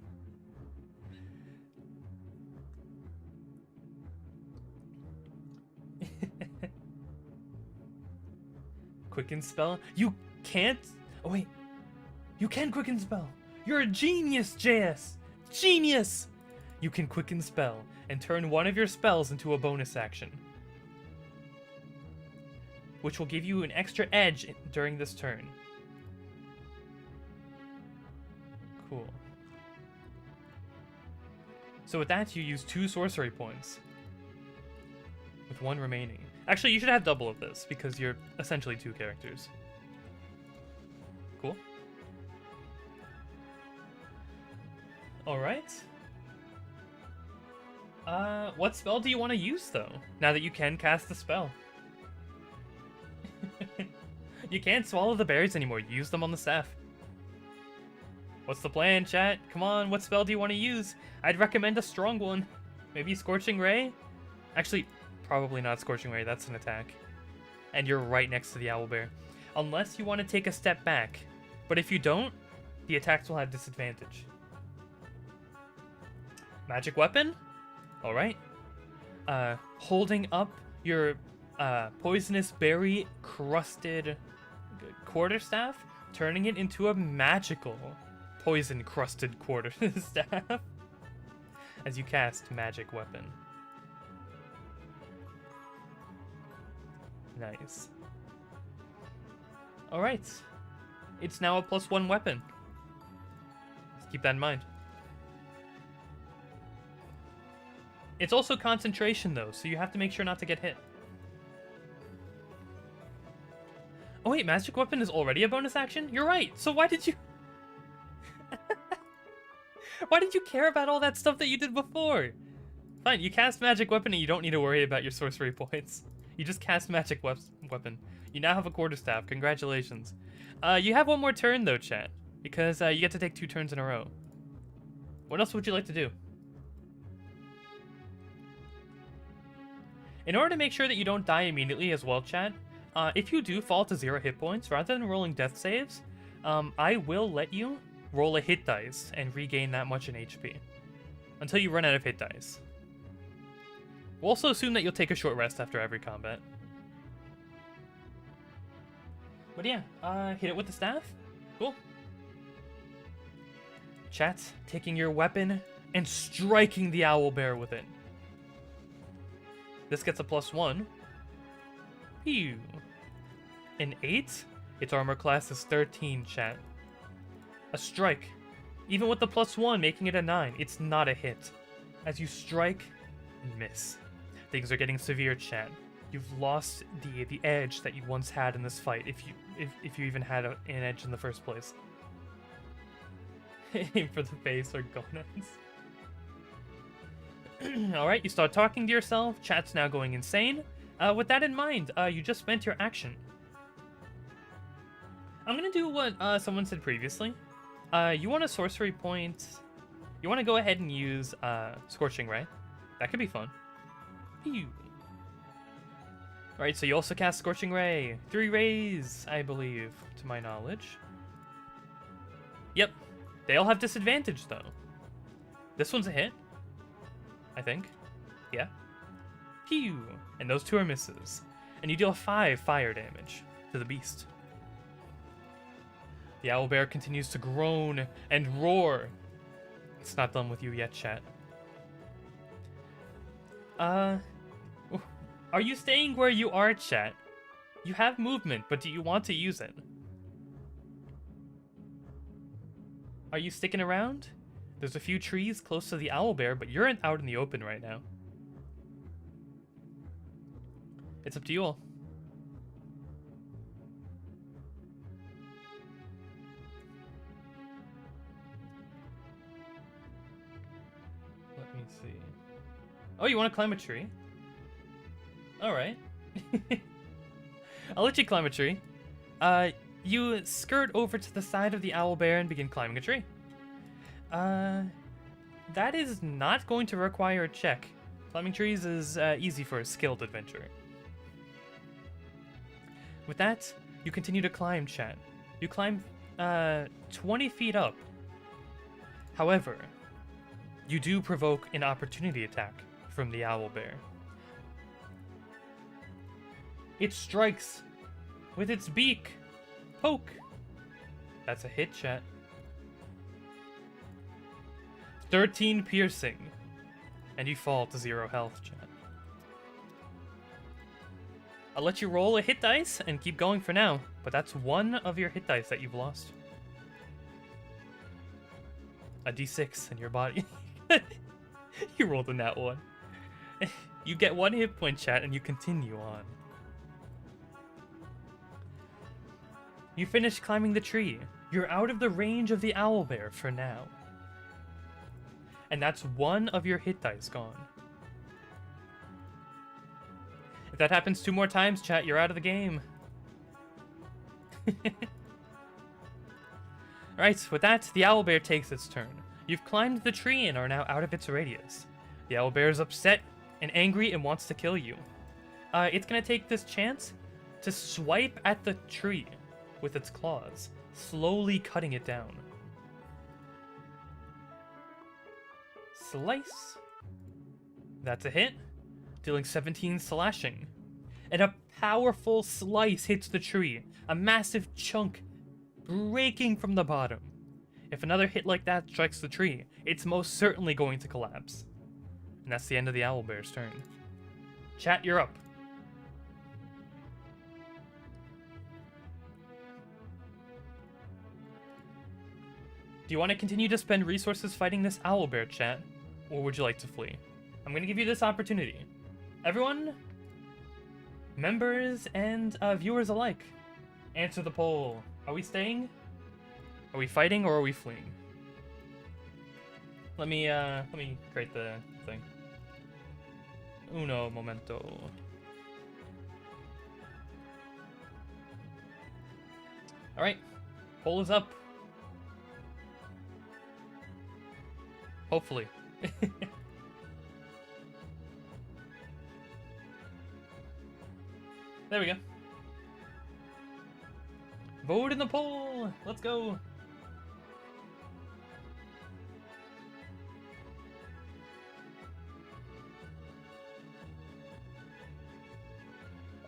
[SPEAKER 1] Quicken spell? You can't? Oh wait. You can quicken spell. You're a genius, JS. Genius! You can quicken spell and turn one of your spells into a bonus action, which will give you an extra edge during this turn. Cool. So with that, you use 2 sorcery points, with 1 remaining. Actually, you should have double of this, because you're essentially 2 characters. Cool. Alright. What spell do you want to use, though, now that you can cast the spell? You can't swallow the berries anymore. Use them on the staff. What's the plan, chat? Come on, what spell do you want to use? I'd recommend a strong one. Maybe Scorching Ray? Actually, probably not Scorching Ray. That's an attack. And you're right next to the owlbear. Unless you want to take a step back. But if you don't, the attacks will have disadvantage. Magic weapon? Alright. Holding up your poisonous berry crusted quarterstaff, turning it into a magical poison crusted quarterstaff as you cast magic weapon. Nice. Alright. It's now a +1 weapon. Just keep that in mind. It's also concentration though, so you have to make sure not to get hit. Oh wait, magic weapon is already a bonus action? You're right. So why did you... Why did you care about all that stuff that you did before? Fine, you cast magic weapon and you don't need to worry about your sorcery points. You just cast magic weapon. You now have a quarterstaff. Congratulations. You have one more turn though, chat, because you get to take 2 turns in a row. What else would you like to do? In order to make sure that you don't die immediately as well, chat, if you do fall to 0 hit points, rather than rolling death saves, I will let you roll a hit dice and regain that much in HP. Until you run out of hit dice. We'll also assume that you'll take a short rest after every combat. But yeah, hit it with the staff. Cool. Chat, taking your weapon and striking the owlbear with it. This gets a +1. Pew. An 8? Its armor class is 13, chat. A strike. Even with the +1, making it a 9, it's not a hit. As you strike and miss. Things are getting severe, chat. You've lost the edge that you once had in this fight, if you even had an edge in the first place. Aim for the face or gonads. Alright, you start talking to yourself. Chat's now going insane. With that in mind, you just spent your action. I'm gonna do what someone said previously. You want a sorcery point. You want to go ahead and use Scorching Ray. That could be fun. Pew. Alright, so you also cast Scorching Ray. 3 rays, I believe, to my knowledge. Yep. They all have disadvantage, though. This one's a hit, I think. Yeah. Pew! And those 2 are misses. And you deal 5 fire damage to the beast. The owlbear continues to groan and roar. It's not done with you yet, chat. Are you staying where you are, chat? You have movement, but do you want to use it? Are you sticking around? There's a few trees close to the owlbear, but you're out in the open right now. It's up to you all. Let me see. Oh, you want to climb a tree? Alright. I'll let you climb a tree. You skirt over to the side of the owlbear and begin climbing a tree. That is not going to require a check. Climbing trees is easy for a skilled adventurer. With that, you continue to climb, chat. You climb 20 feet up. However, you do provoke an opportunity attack from the owlbear. It strikes with its beak. Poke. That's a hit, chat. 13 piercing. And you fall to 0 health, chat. I'll let you roll a hit dice and keep going for now, but that's 1 of your hit dice that you've lost. A d6 in your body. You rolled a nat 1. You get 1 hit point, chat, and you continue on. You finish climbing the tree. You're out of the range of the owlbear for now. And that's 1 of your hit dice gone. If that happens 2 more times, chat, you're out of the game. Alright, with that, the owlbear takes its turn. You've climbed the tree and are now out of its radius. The owlbear is upset and angry and wants to kill you. It's gonna take this chance to swipe at the tree with its claws, slowly cutting it down. Slice. That's a hit, dealing 17 slashing. And a powerful slice hits the tree, a massive chunk breaking from the bottom. If another hit like that strikes the tree, it's most certainly going to collapse. And that's the end of the owlbear's turn. Chat, you're up. Do you want to continue to spend resources fighting this owlbear, chat? Or would you like to flee? I'm going to give you this opportunity. Everyone, members and viewers alike, answer the poll. Are we staying? Are we fighting or are we fleeing? Let me create the thing. Uno momento. Alright. Poll is up. Hopefully. There we go. Vote in the poll! Let's go!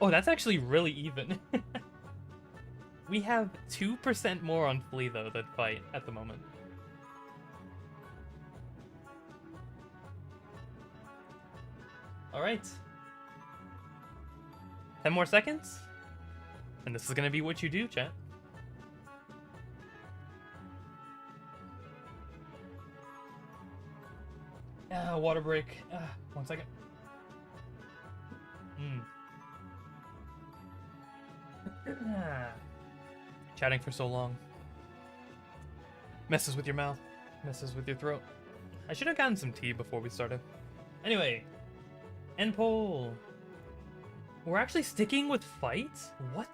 [SPEAKER 1] Oh, that's actually really even. We have 2% more on flee, though, than fight at the moment. Alright. 10 more seconds. And this is gonna be what you do, chat. Water break. 1 second. Chatting for so long. Messes with your mouth. Messes with your throat. I should have gotten some tea before we started. Anyway. End poll. We're actually sticking with fights? What?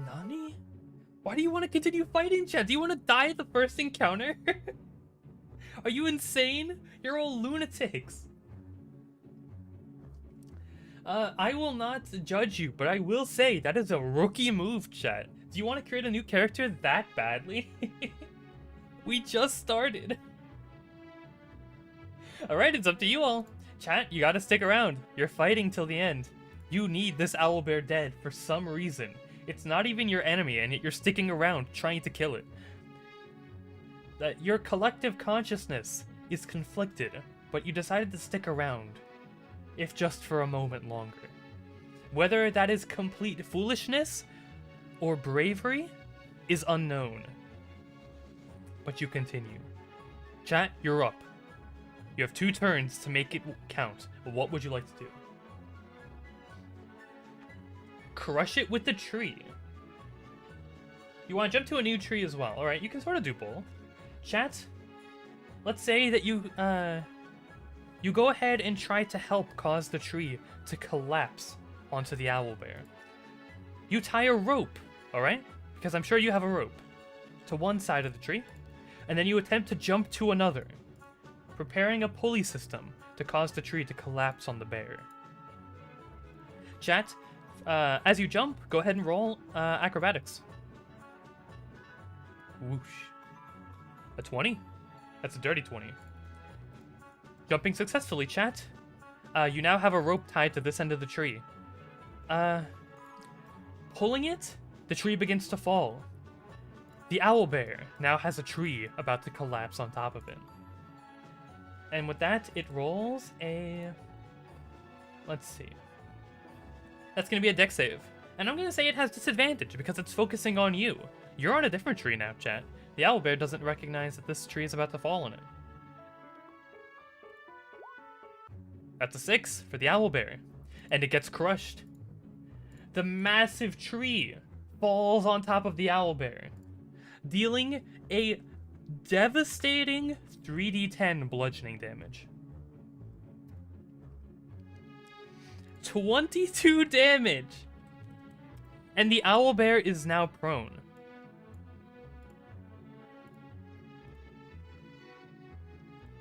[SPEAKER 1] Nani? Why do you want to continue fighting, chat? Do you want to die at the first encounter? Are you insane? You're all lunatics. I will not judge you, but I will say that is a rookie move, chat. Do you want to create a new character that badly? We just started. Alright, it's up to you all. Chat, you gotta stick around. You're fighting till the end. You need this owlbear dead for some reason. It's not even your enemy, and yet you're sticking around trying to kill it. That your collective consciousness is conflicted, but you decided to stick around, if just for a moment longer. Whether that is complete foolishness or bravery is unknown. But you continue. Chat, you're up. You have 2 turns to make it count. What would you like to do? Crush it with the tree. You want to jump to a new tree as well. Alright, you can sort of do both. Chat, let's say that you go ahead and try to help cause the tree to collapse onto the owlbear. You tie a rope, alright? Because I'm sure you have a rope. To one side of the tree. And then you attempt to jump to another, preparing a pulley system to cause the tree to collapse on the bear. Chat, as you jump, go ahead and roll acrobatics. Whoosh. A 20? That's a dirty 20. Jumping successfully, chat. You now have a rope tied to this end of the tree. Pulling it, the tree begins to fall. The owlbear now has a tree about to collapse on top of it. And with that, it rolls a... Let's see. That's going to be a dex save. And I'm going to say it has disadvantage because it's focusing on you. You're on a different tree now, chat. The owlbear doesn't recognize that this tree is about to fall on it. That's a 6 for the owlbear. And it gets crushed. The massive tree falls on top of the owlbear, dealing a devastating 3d10 bludgeoning damage. 22 damage! And the owlbear is now prone.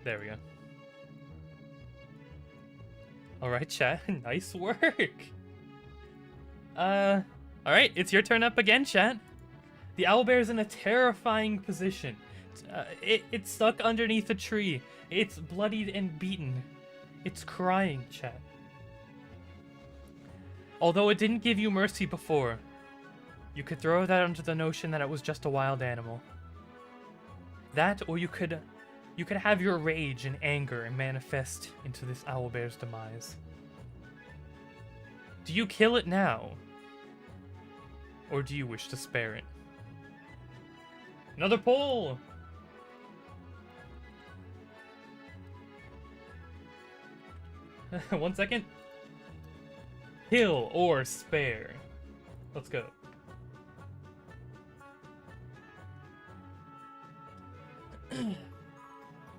[SPEAKER 1] There we go. Alright, chat. Nice work! Alright, it's your turn up again, chat. The owlbear is in a terrifying position. It's stuck underneath a tree. It's bloodied and beaten. It's crying, chat. Although it didn't give you mercy before, you could throw that under the notion that it was just a wild animal. That, or you could have your rage and anger manifest into this owlbear's demise. Do you kill it now? Or do you wish to spare it? Another poll! One second. Kill or spare. Let's go.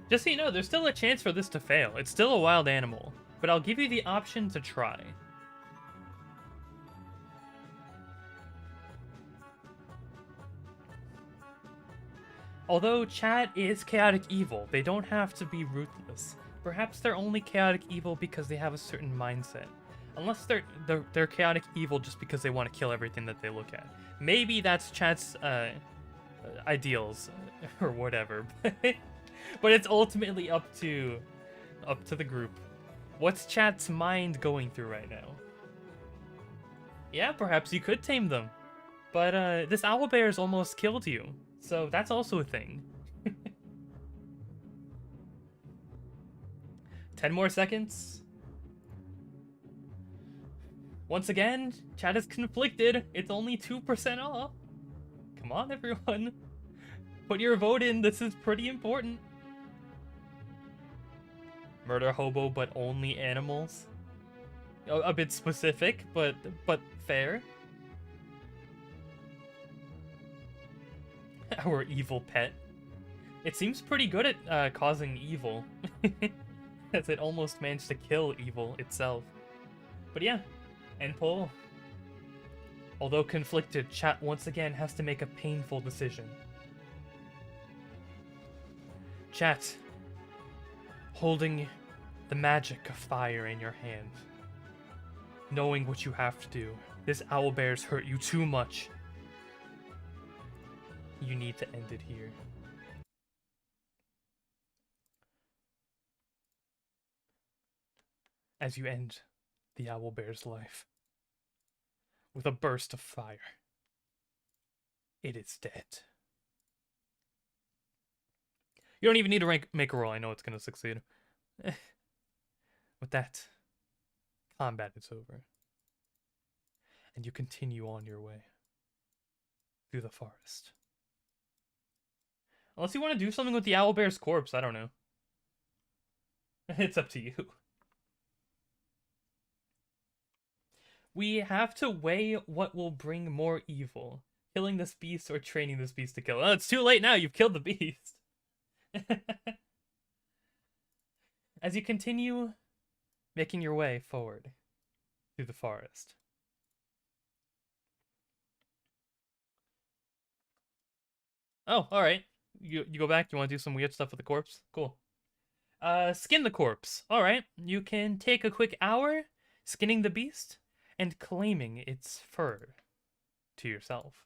[SPEAKER 1] Just so you know, there's still a chance for this to fail. It's still a wild animal, but I'll give you the option to try. Although chat is chaotic evil, they don't have to be ruthless. Perhaps they're only chaotic evil because they have a certain mindset. Unless they're chaotic evil just because they want to kill everything that they look at. Maybe that's chat's ideals or whatever. But it's ultimately up to the group. What's chat's mind going through right now? Yeah, perhaps you could tame them. But this owlbear's almost killed you. So that's also a thing. 10 more seconds. Once again, chat is conflicted. It's only 2% off. Come on, everyone. Put your vote in. This is pretty important. Murder hobo, but only animals. A bit specific, but fair. Our evil pet. It seems pretty good at causing evil, as it almost managed to kill evil itself. But yeah, end poll. Although conflicted, chat once again has to make a painful decision. Chat, holding the magic of fire in your hand, knowing what you have to do. This owlbear's hurt you too much. You need to end it here. As you end the owlbear's life with a burst of fire, it is dead. You don't even need to make a roll. I know it's going to succeed. With that, combat is over. And you continue on your way through the forest. Unless you want to do something with the owlbear's corpse, I don't know. It's up to you. We have to weigh what will bring more evil. Killing this beast or training this beast to kill. Oh, it's too late now. You've killed the beast. As you continue making your way forward through the forest. Oh, alright. You go back, you want to do some weird stuff with the corpse? Cool. Skin the corpse. Alright. You can take a quick hour skinning the beast and claiming its fur to yourself.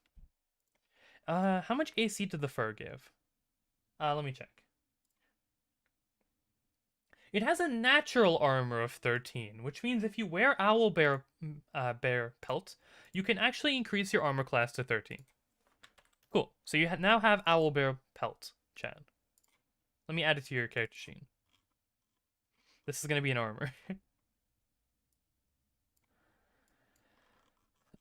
[SPEAKER 1] How much AC did the fur give? Let me check. It has a natural armor of 13, which means if you wear owlbear bear pelt, you can actually increase your armor class to 13. Cool. So you now have owlbear pelt, Chad. Let me add it to your character sheet. This is going to be an armor.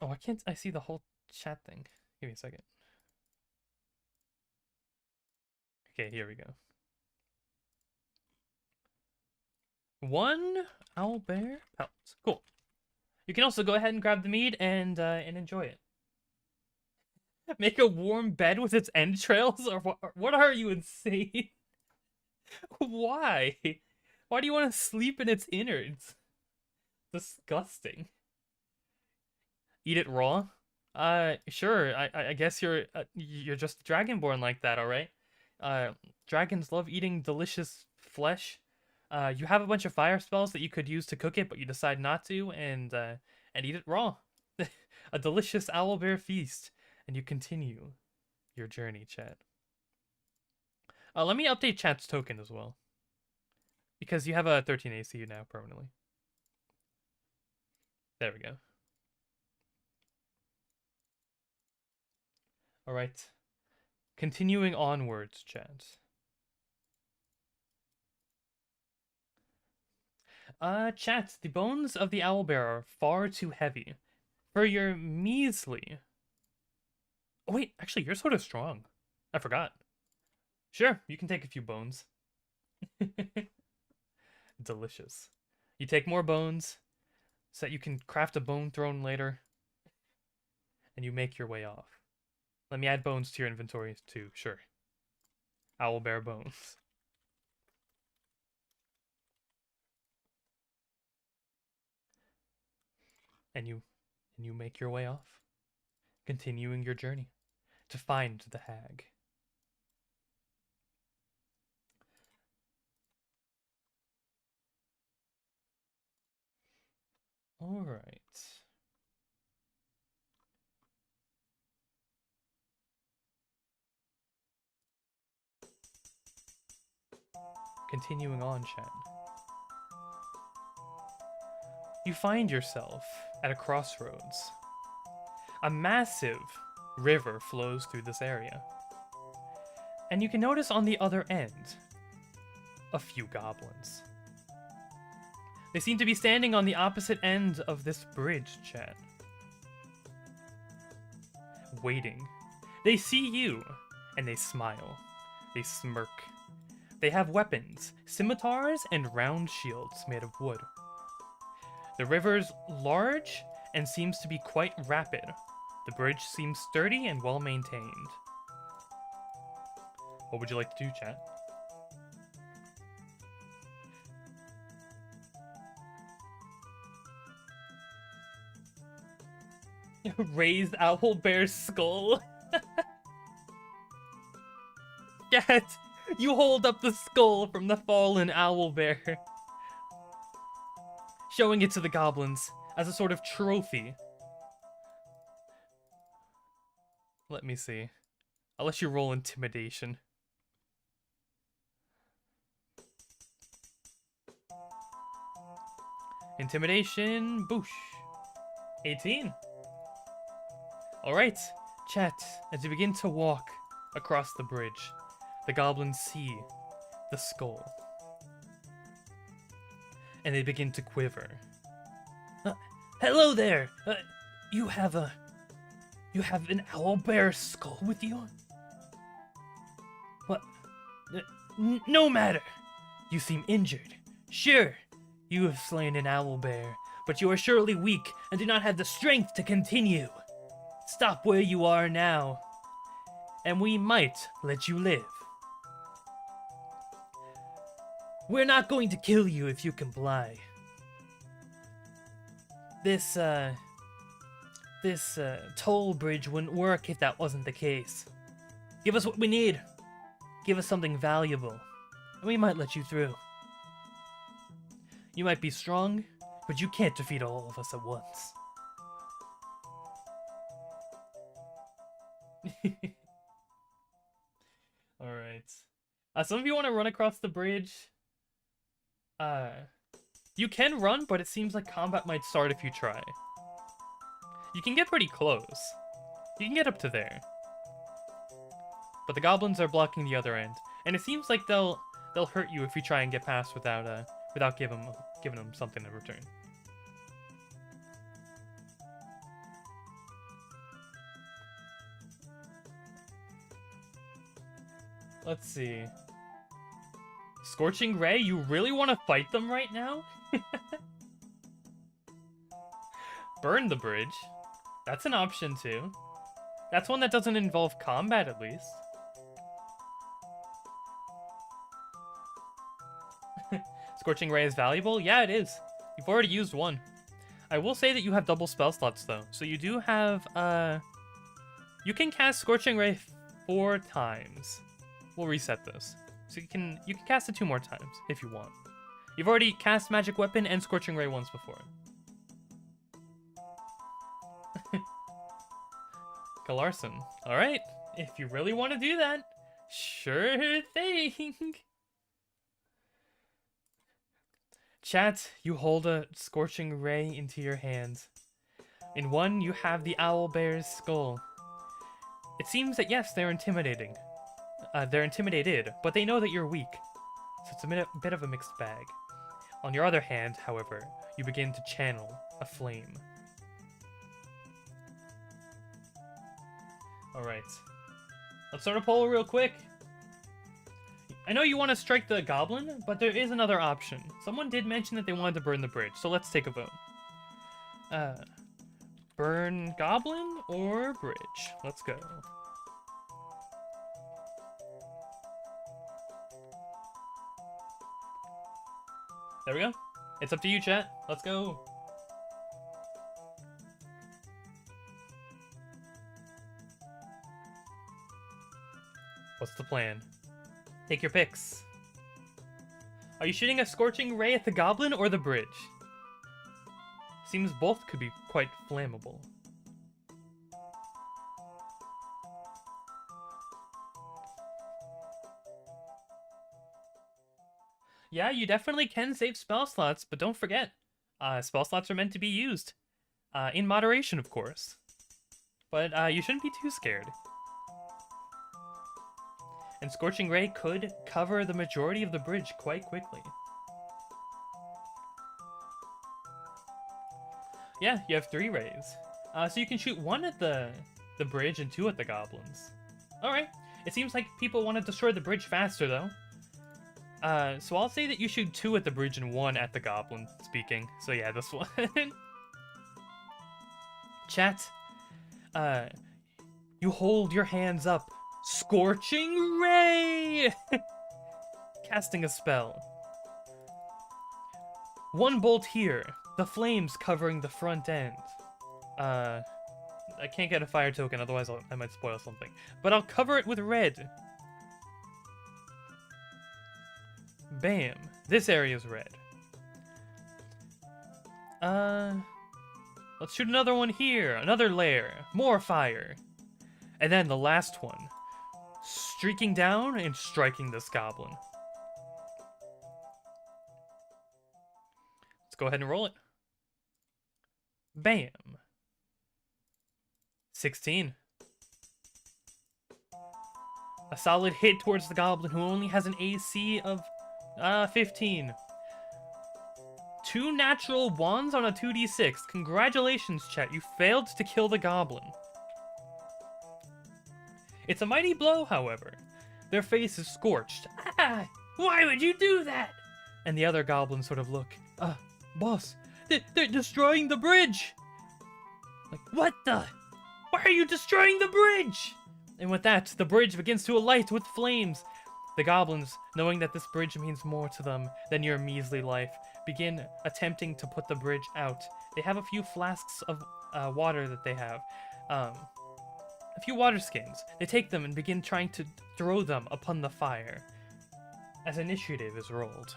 [SPEAKER 1] Oh, I can't... I see the whole chat thing. Give me a second. Okay, here we go. 1 owlbear pelt. Cool. You can also go ahead and grab the meat and enjoy it. Make a warm bed with its entrails? Or what are you, insane? Why? Why do you want to sleep in its innards? Disgusting. Eat it raw? Sure. I guess you're just dragonborn like that, alright? Dragons love eating delicious flesh. You have a bunch of fire spells that you could use to cook it, but you decide not to, and eat it raw. A delicious owlbear feast, and you continue your journey, chat. Let me update chat's token as well, because you have a 13 AC now permanently. There we go. All right, continuing onwards, chat. Chat, the bones of the owlbear are far too heavy for your measly... Oh, wait, actually, you're sort of strong. I forgot. Sure, you can take a few bones. Delicious. You take more bones so that you can craft a bone throne later. And you make your way off. Let me add bones to your inventory too, sure. Owlbear bones. And you make your way off, continuing your journey to find the hag. All right. Continuing on, chat. You find yourself at a crossroads. A massive river flows through this area. And you can notice on the other end a few goblins. They seem to be standing on the opposite end of this bridge, chat. Waiting. They see you, and they smile. They smirk. They have weapons, scimitars and round shields made of wood. The river's large and seems to be quite rapid. The bridge seems sturdy and well maintained. What would you like to do, chat? Raised owlbear's skull. Cat, you hold up the skull from the fallen owlbear, showing it to the goblins as a sort of trophy. Let me see. I'll let you roll intimidation. Intimidation, boosh. 18. Alright, chat, as you begin to walk across the bridge, the goblins see the skull. And they begin to quiver. Hello there! You have an owlbear skull with you? What? No matter! You seem injured. Sure, you have slain an owlbear, but you are surely weak and do not have the strength to continue. Stop where you are now, and we might let you live. We're not going to kill you if you comply. This toll bridge wouldn't work if that wasn't the case. Give us what we need. Give us something valuable, and we might let you through. You might be strong, but you can't defeat all of us at once. Alright. Some of you want to run across the bridge. You can run, but it seems like combat might start if you try. You can get pretty close. You can get up to there. But the goblins are blocking the other end, and it seems like they'll hurt you if you try and get past without giving them something in return. Let's see. Scorching Ray, you really want to fight them right now? Burn the bridge. That's an option too. That's one that doesn't involve combat, at least. Scorching Ray is valuable? Yeah, it is. You've already used one. I will say that you have double spell slots, though. So you do have, you can cast Scorching Ray 4 times. We'll reset this. So you can cast it 2 more times, if you want. You've already cast Magic Weapon and Scorching Ray once before. Galarson. Alright, if you really want to do that, sure thing. Chat, you hold a Scorching Ray into your hands. In one, you have the owlbear's skull. It seems that yes, they're intimidating. They're intimidated, but they know that you're weak. So it's a bit of a mixed bag. On your other hand, however, you begin to channel a flame. Alright. Let's start a poll real quick. I know you want to strike the goblin, but there is another option. Someone did mention that they wanted to burn the bridge, so let's take a vote. Burn goblin or bridge? Let's go. There we go. It's up to you, chat. Let's go. What's the plan? Take your picks. Are you shooting a Scorching Ray at the goblin or the bridge? Seems both could be quite flammable. Yeah, you definitely can save spell slots, but don't forget, spell slots are meant to be used. In moderation, of course. But you shouldn't be too scared. And Scorching Ray could cover the majority of the bridge quite quickly. Yeah, you have 3 rays. So you can shoot 1 at the bridge and 2 at the goblins. Alright, it seems like people want to destroy the bridge faster, though. So I'll say that you shoot 2 at the bridge and 1 at the goblin, speaking. So yeah, this one. Chat, you hold your hands up Scorching Ray! Casting a spell. One bolt here. The flames covering the front end. I can't get a fire token, otherwise I might spoil something. But I'll cover it with red. Bam. This area's red. Let's shoot another one here. Another layer. More fire. And then the last one. Streaking down and striking this goblin. Let's go ahead and roll it. Bam. 16. A solid hit towards the goblin who only has an AC of 15. 2 natural 1s on a 2d6. Congratulations, chat. You failed to kill the goblin. It's a mighty blow, however. Their face is scorched. Ah! Why would you do that? And the other goblins sort of look. Boss, they're destroying the bridge! Like, what the? Why are you destroying the bridge? And with that, the bridge begins to alight with flames. The goblins, knowing that this bridge means more to them than your measly life, begin attempting to put the bridge out. They have a few flasks of water that they have. A few water skins. They take them and begin trying to throw them upon the fire. As initiative is rolled.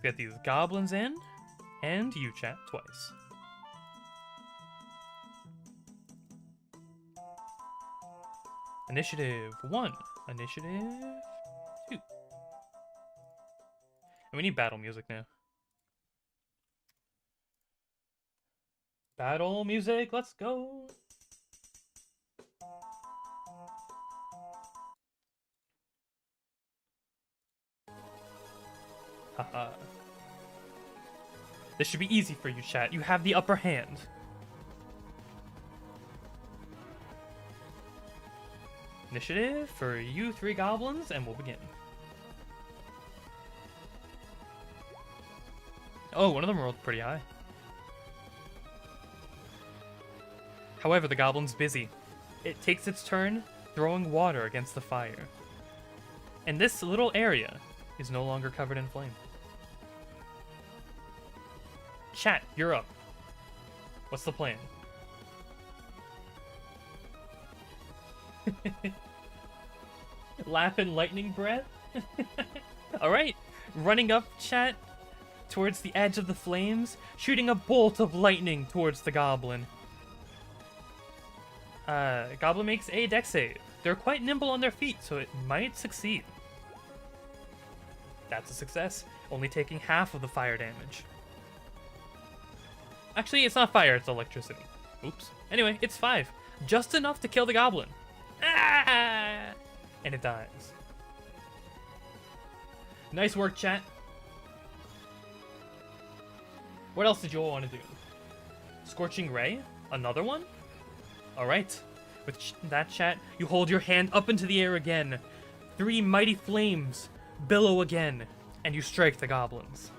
[SPEAKER 1] Get these goblins in, and you chat twice. Initiative 1. Initiative 2. And we need battle music now. Battle music, let's go! Haha. This should be easy for you, chat. You have the upper hand. Initiative for you 3 goblins, and we'll begin. Oh, one of them rolled pretty high. However, the goblin's busy. It takes its turn throwing water against the fire. And this little area is no longer covered in flame. Chat, you're up. What's the plan? Laughing lightning breath? Alright, running up, chat, towards the edge of the flames, shooting a bolt of lightning towards the goblin. Goblin makes a dex save. They're quite nimble on their feet, so it might succeed. That's a success, only taking half of the fire damage. Actually, it's not fire, it's electricity. Oops. Anyway, it's 5. Just enough to kill the goblin. Ah! And it dies. Nice work, chat. What else did you all want to do? Scorching Ray? Another one? Alright. With that, chat, you hold your hand up into the air again. 3 mighty flames billow again, and you strike the goblins.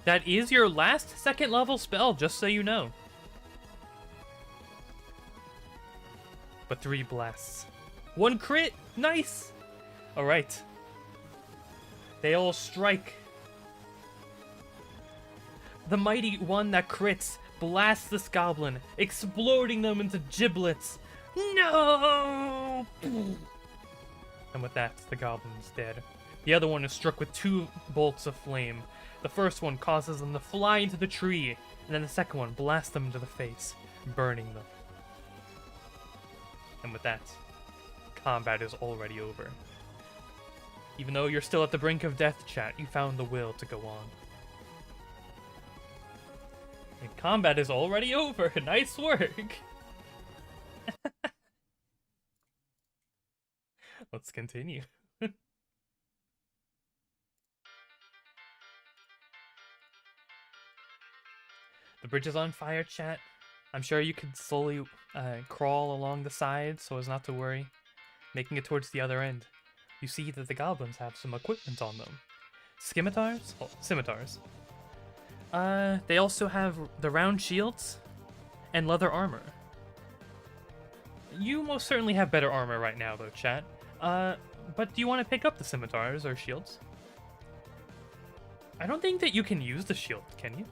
[SPEAKER 1] That is your last 2nd level spell, just so you know. But 3 blasts. 1 crit! Nice! Alright. They all strike. The mighty one that crits blasts this goblin, exploding them into giblets. No! And with that, the goblin's dead. The other one is struck with 2 bolts of flame. The first one causes them to fly into the tree, and then the second one blasts them into the face, burning them. And with that, combat is already over. Even though you're still at the brink of death, chat, you found the will to go on. And combat is already over. Nice work! Let's continue. The bridge is on fire, chat. I'm sure you could slowly crawl along the side so as not to worry. Making it towards the other end. You see that the goblins have some equipment on them. Scimitars? Oh, scimitars. They also have the round shields and leather armor. You most certainly have better armor right now, though, chat. But do you want to pick up the scimitars or shields? I don't think that you can use the shield, can you?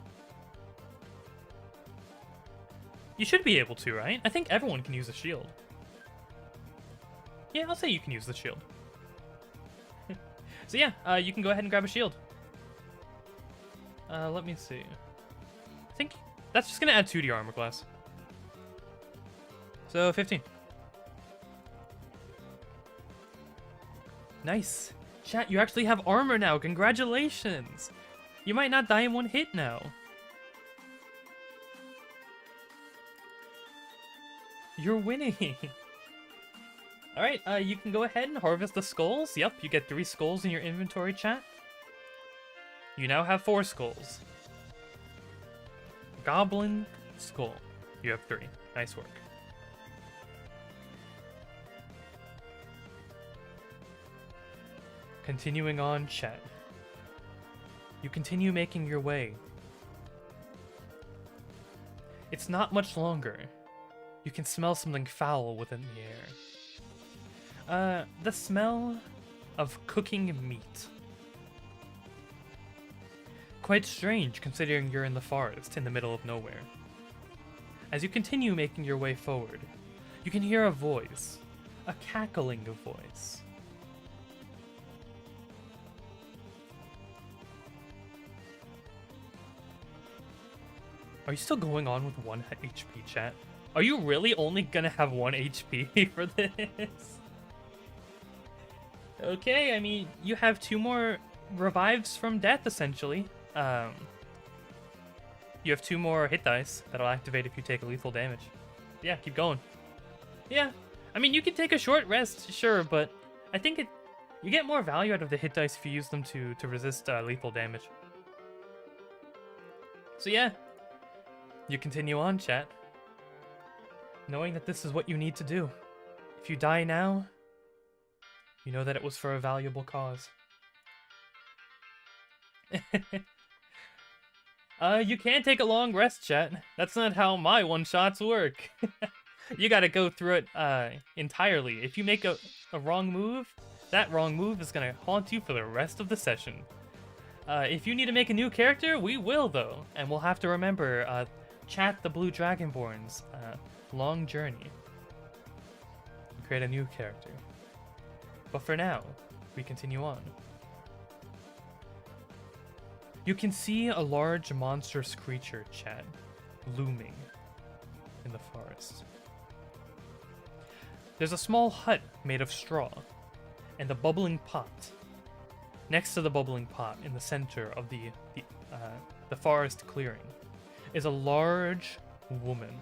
[SPEAKER 1] You should be able to, right? I think everyone can use a shield. Yeah, I'll say you can use the shield. So yeah, you can go ahead and grab a shield. Let me see. I think that's just gonna add 2 to your armor class. So 15. Nice. Chat, you actually have armor now. Congratulations. You might not die in one hit now. You're winning. Alright, you can go ahead and harvest the skulls. Yep, you get 3 skulls in your inventory, chat. You now have 4 skulls. Goblin skull. You have 3. Nice work. Continuing on, chat. You continue making your way. It's not much longer. You can smell something foul within the air. The smell of cooking meat. Quite strange considering you're in the forest in the middle of nowhere. As you continue making your way forward, you can hear a voice. A cackling voice. Are you still going on with 1 HP, chat? Are you really only gonna have 1 HP for this? Okay, I mean, you have 2 more revives from death, essentially. You have 2 more hit dice that'll activate if you take lethal damage. Yeah, keep going. Yeah, I mean, you can take a short rest, sure, but I think you get more value out of the hit dice if you use them to resist lethal damage. So yeah, you continue on, chat, knowing that this is what you need to do. If you die now, you know that it was for a valuable cause. You can't take a long rest, chat. That's not how my one-shots work. You gotta go through it entirely. If you make a wrong move, that wrong move is gonna haunt you for the rest of the session. If you need to make a new character, we will, though. And we'll have to remember Chat the Blue Dragonborn's long journey. Create a new character. But for now, we continue on. You can see a large monstrous creature, chat, looming in the forest. There's a small hut made of straw, and a bubbling pot. Next to the bubbling pot, in the center of the forest clearing, is a large woman.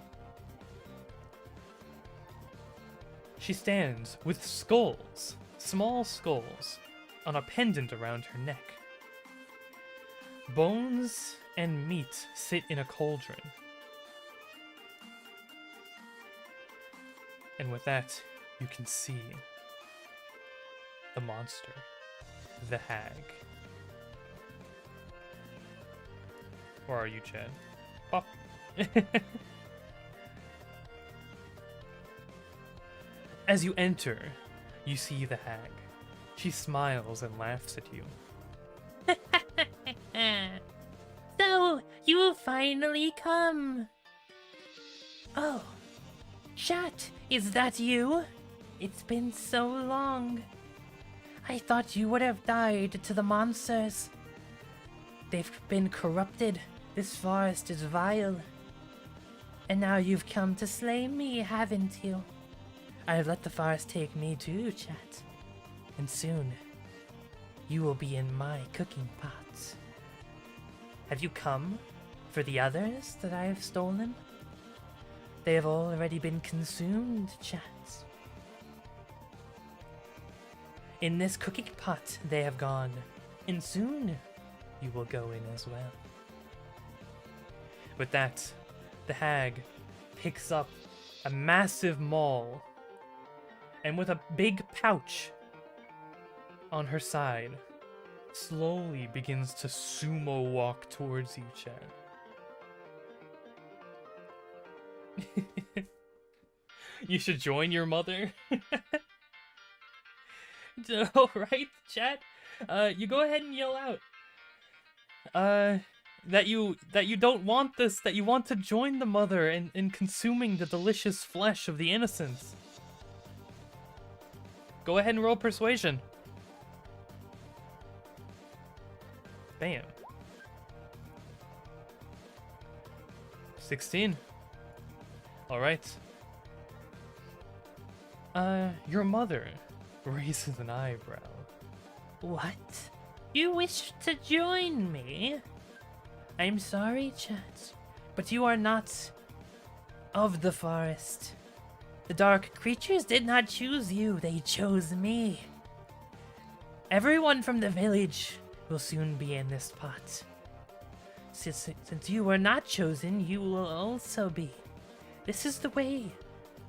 [SPEAKER 1] She stands with skulls, small skulls, on a pendant around her neck. Bones and meat sit in a cauldron. And with that, you can see the monster, the hag. Where are you, Chad? Pop. As you enter, you see the hag. She smiles and laughs at you.
[SPEAKER 2] So, you finally come. Oh, chat, is that you? It's been so long. I thought you would have died to the monsters. They've been corrupted. This forest is vile. And now you've come to slay me, haven't you? I've let the forest take me too, chat. And soon, you will be in my cooking pot. Have you come for the others that I have stolen? They have already been consumed, chat. In this cooking pot they have gone, and soon you will go in as well.
[SPEAKER 1] With that, the hag picks up a massive maul, and with a big pouch on her side, slowly begins to sumo walk towards you, Chad. You should join your mother. Alright, chat. You go ahead and yell out. That you don't want this, that you want to join the mother in consuming the delicious flesh of the innocents. Go ahead and roll persuasion. Bam. 16. Alright. Your mother raises an eyebrow.
[SPEAKER 2] What? You wish to join me? I'm sorry, chat, but you are not of the forest. The dark creatures did not choose you, they chose me. Everyone from the village will soon be in this pot. Since you were not chosen, you will also be. This is the way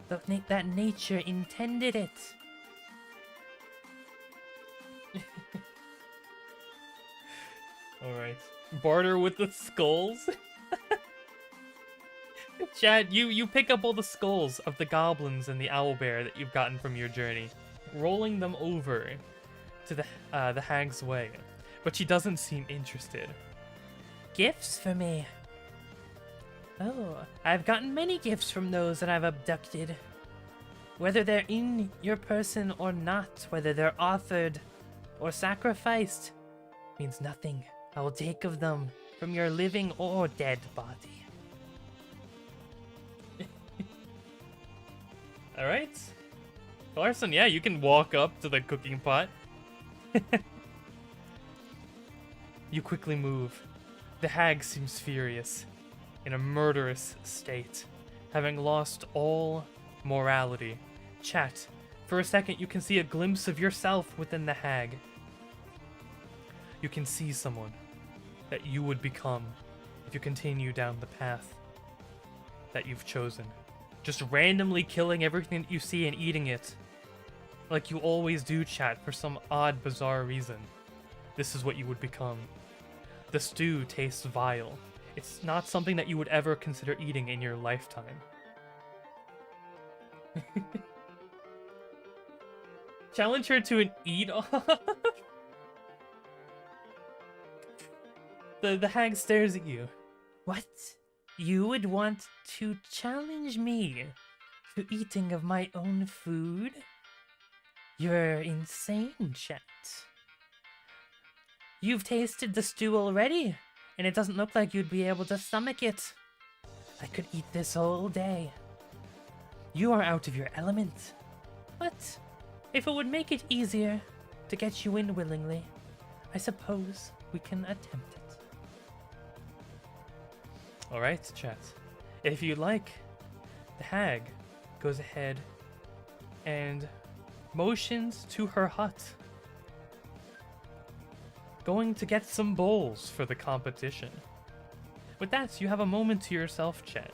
[SPEAKER 2] that nature intended it.
[SPEAKER 1] Alright. Barter with the skulls? Chad, you pick up all the skulls of the goblins and the owlbear that you've gotten from your journey, rolling them over to the hag's way. But she doesn't seem interested.
[SPEAKER 2] Gifts for me. Oh, I've gotten many gifts from those that I've abducted. Whether they're in your person or not, whether they're offered or sacrificed, means nothing. I will take of them from your living or dead body.
[SPEAKER 1] Alright. Larson, yeah, you can walk up to the cooking pot. You quickly move. The hag seems furious, in a murderous state, having lost all morality. Chat, for a second you can see a glimpse of yourself within the hag. You can see someone that you would become if you continue down the path that you've chosen. Just randomly killing everything that you see and eating it. Like you always do, chat, for some odd, bizarre reason. This is what you would become. The stew tastes vile. It's not something that you would ever consider eating in your lifetime. Challenge her to an eat-off? The hag stares at you.
[SPEAKER 2] What? You would want to challenge me to eating of my own food? You're insane, chat. You've tasted the stew already, and it doesn't look like you'd be able to stomach it. I could eat this all day. You are out of your element. But if it would make it easier to get you in willingly, I suppose we can attempt it.
[SPEAKER 1] Alright, chat. If you'd like, the hag goes ahead and motions to her hut. Going to get some bowls for the competition. With that, you have a moment to yourself, chat.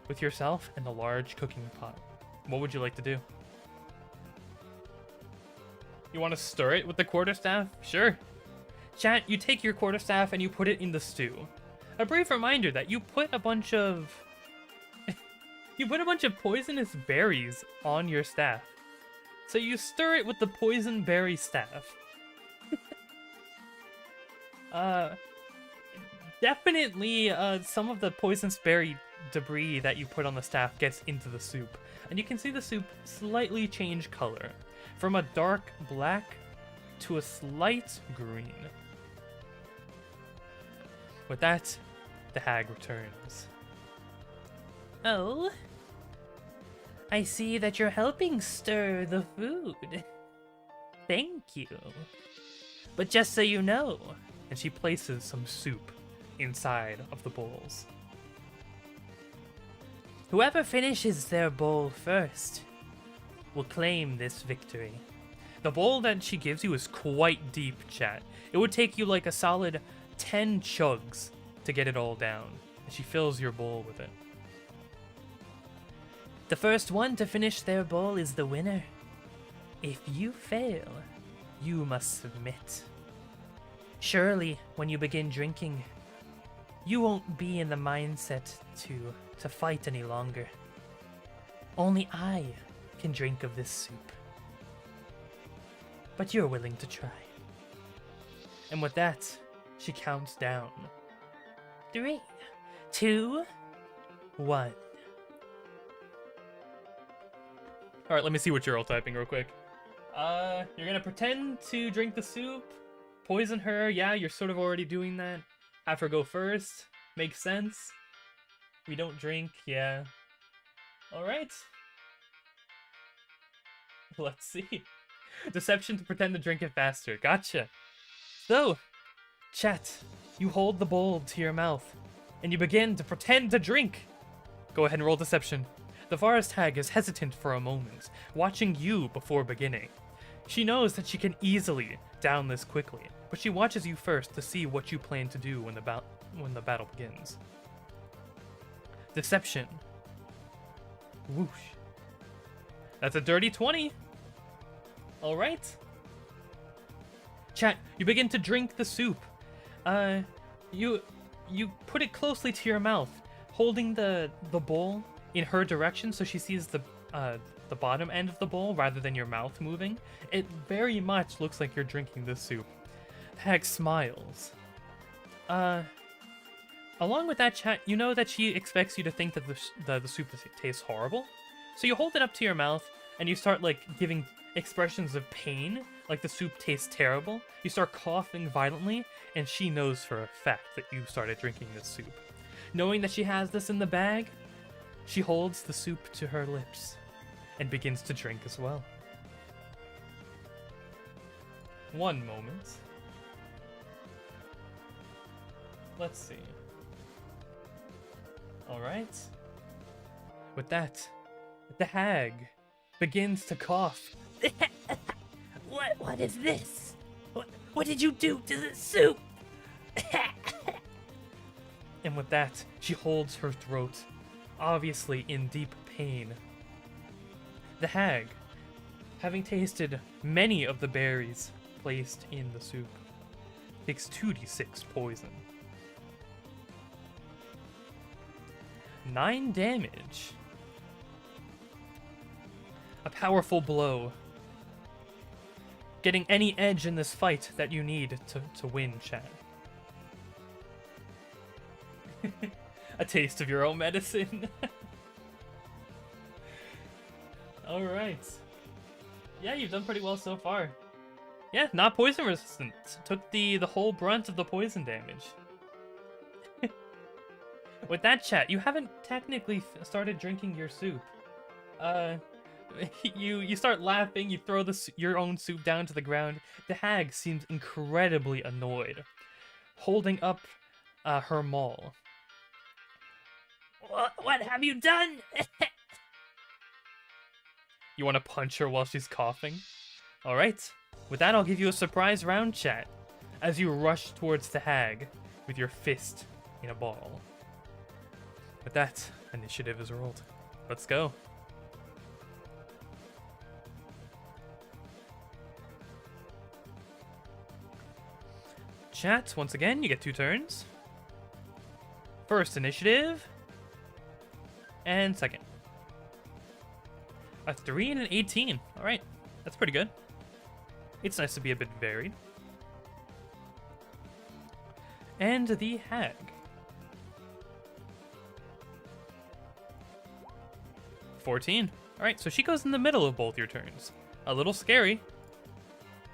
[SPEAKER 1] With yourself and a large cooking pot. What would you like to do? You want to stir it with the quarterstaff? Sure. Chat, you take your quarterstaff and you put it in the stew. A brief reminder that you put a bunch of poisonous berries on your staff. So you stir it with the poison berry staff. Definitely some of the poisonous berry debris that you put on the staff gets into the soup. And you can see the soup slightly change color from a dark black to a slight green. With that, the hag returns.
[SPEAKER 2] Oh? I see that you're helping stir the food. Thank you. But just so you know,
[SPEAKER 1] And she places some soup inside of the bowls.
[SPEAKER 2] whoever finishes their bowl first will claim this victory.
[SPEAKER 1] The bowl that she gives you is quite deep, chat. It would take you like a solid 10 chugs to get it all down. And she fills your bowl with it.
[SPEAKER 2] The first one to finish their bowl is the winner. If you fail, you must submit. Surely, when you begin drinking, you won't be in the mindset to fight any longer. Only I can drink of this soup. But you're willing to try. And with that, she counts down. 3, 2, 1.
[SPEAKER 1] Alright, let me see what you're all typing real quick. You're gonna pretend to drink the soup, poison her. Yeah, you're sort of already doing that. Have her go first. Makes sense. We don't drink, yeah. Alright. Let's see. Deception to pretend to drink it faster. Gotcha. So, chat, you hold the bowl to your mouth, and you begin to pretend to drink. Go ahead and roll deception. The forest hag is hesitant for a moment, watching you before beginning. She knows that she can easily down this quickly, but she watches you first to see what you plan to do when the battle begins. Deception. Whoosh. That's a dirty 20. Alright. Chat, you begin to drink the soup. You put it closely to your mouth, holding the bowl in her direction so she sees the bottom end of the bowl rather than your mouth moving. It very much looks like you're drinking this soup. The hag smiles. Along with that, chat, you know that she expects you to think that the soup tastes horrible. So you hold it up to your mouth and you start like giving expressions of pain, like the soup tastes terrible. You start coughing violently, and she knows for a fact that you started drinking this soup. Knowing that she has this in the bag, she holds the soup to her lips and begins to drink as well. One moment. Let's see. Alright. With that, the hag begins to cough.
[SPEAKER 2] What is this? What did you do to the soup?
[SPEAKER 1] And with that, she holds her throat, obviously in deep pain. The hag, having tasted many of the berries placed in the soup, takes 2d6 poison. 9 damage. A powerful blow. Getting any edge in this fight that you need to win, chat. A taste of your own medicine. Alright. Yeah, you've done pretty well so far. Yeah, not poison resistant. Took the whole brunt of the poison damage. With that, chat, you haven't technically started drinking your soup. You start laughing, you throw your own soup down to the ground. The hag seems incredibly annoyed, holding up her maul.
[SPEAKER 2] What have you done?
[SPEAKER 1] You want to punch her while she's coughing? Alright, with that I'll give you a surprise round, chat, as you rush towards the hag with your fist in a ball. With that, initiative is rolled. Let's go. Chat, once again, you get 2 turns. First initiative. And second. A 3 and an 18. Alright, that's pretty good. It's nice to be a bit varied. And the hag. 14. Alright, so she goes in the middle of both your turns. A little scary,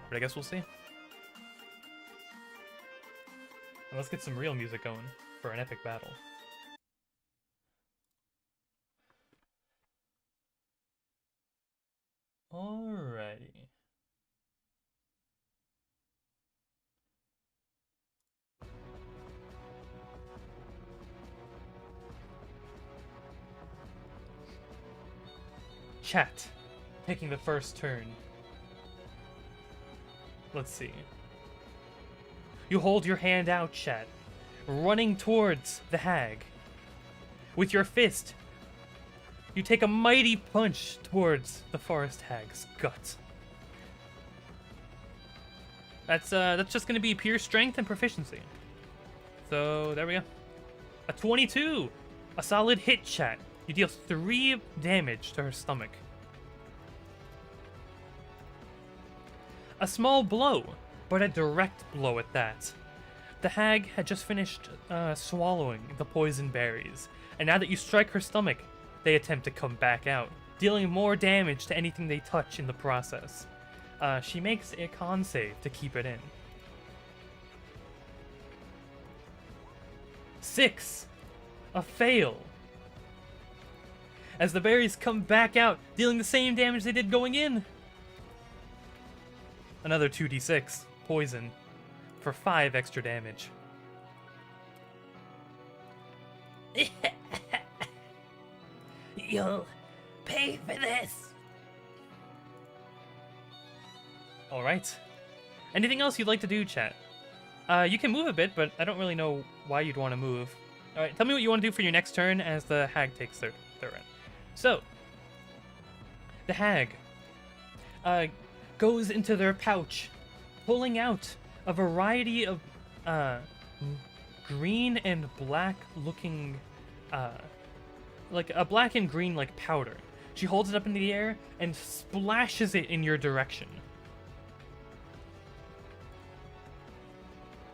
[SPEAKER 1] but I guess we'll see. And let's get some real music going for an epic battle. Alrighty. Chat, taking the first turn. Let's see. You hold your hand out, chat, running towards the hag. With your fist, you take a mighty punch towards the forest hag's gut. That's just gonna be pure strength and proficiency. So there we go. A 22, a solid hit, chat. You deal 3 damage to her stomach. A small blow, but a direct blow at that. The hag had just finished swallowing the poison berries, and now that you strike her stomach, they attempt to come back out, dealing more damage to anything they touch in the process. She makes a con save to keep it in. 6. A fail. As the berries come back out, dealing the same damage they did going in. Another 2d6 poison for 5 extra damage.
[SPEAKER 2] You'll pay for this.
[SPEAKER 1] Alright. Anything else you'd like to do, chat? You can move a bit, but I don't really know why you'd want to move. Alright, tell me what you want to do for your next turn as the hag takes their turn. So, the hag goes into their pouch, pulling out a variety of green and black looking, like a black and green like powder. She holds it up in the air and splashes it in your direction.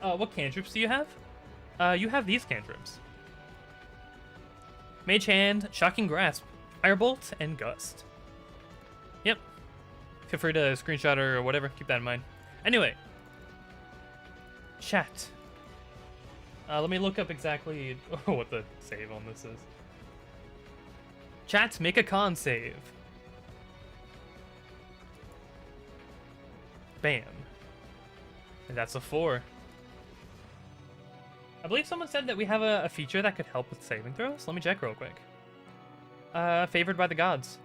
[SPEAKER 1] What cantrips do you have? You have these cantrips. Mage Hand, Shocking Grasp, Firebolt, and Gust. Yep. Feel free to screenshot or whatever, keep that in mind. Anyway. Chat. Let me look up exactly what the save on this is. Chat, make a con save. Bam. And that's a 4. I believe someone said that we have a feature that could help with saving throws. Let me check real quick. Favored by the gods.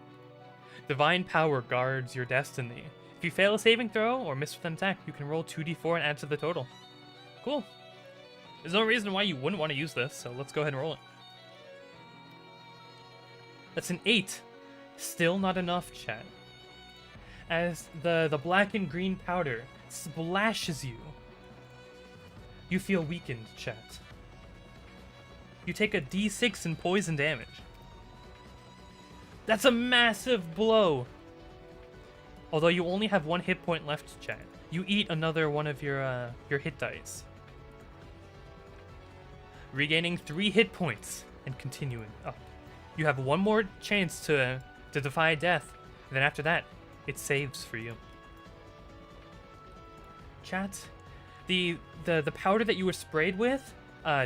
[SPEAKER 1] Divine power guards your destiny. If you fail a saving throw or miss with an attack, you can roll 2d4 and add to the total. Cool. There's no reason why you wouldn't want to use this, so let's go ahead and roll it. That's an 8. Still not enough, chat. As the black and green powder splashes you, you feel weakened, chat. You take a d6 in poison damage. That's a massive blow. Although you only have 1 hit point left, chat. You eat another one of your hit dice. Regaining 3 hit points and continuing up. You have 1 more chance to defy death, and then after that, it saves for you. Chat, the powder that you were sprayed with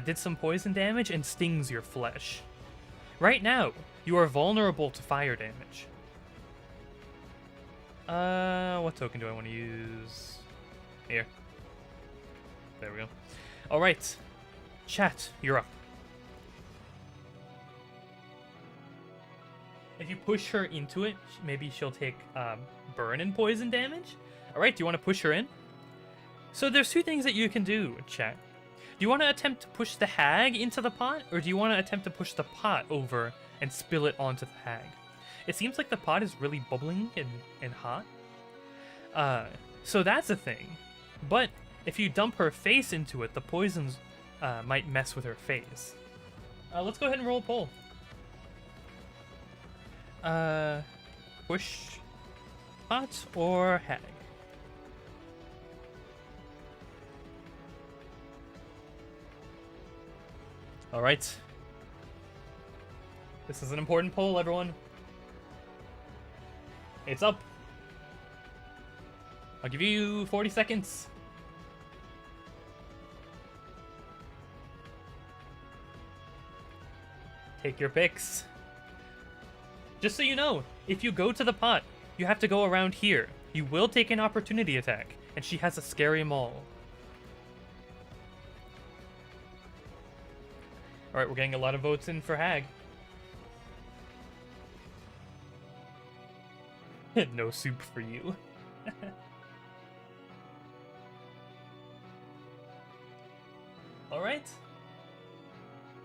[SPEAKER 1] did some poison damage and stings your flesh. Right now, you are vulnerable to fire damage. What token do I want to use? Here. There we go. Alright. Chat, you're up. If you push her into it, maybe she'll take burn and poison damage. Alright, do you want to push her in? So there's 2 things that you can do, chat. Do you want to attempt to push the hag into the pot, or do you want to attempt to push the pot over and spill it onto the hag? It seems like the pot is really bubbling and hot. So that's a thing. But if you dump her face into it, the poisons might mess with her face. Let's go ahead and roll a poll. Push pot or hag? Alright. This is an important poll, everyone. It's up. I'll give you 40 seconds. Take your picks. Just so you know, if you go to the pot, you have to go around here. You will take an opportunity attack, and she has a scary maul. Alright, we're getting a lot of votes in for hag. No soup for you. Alright.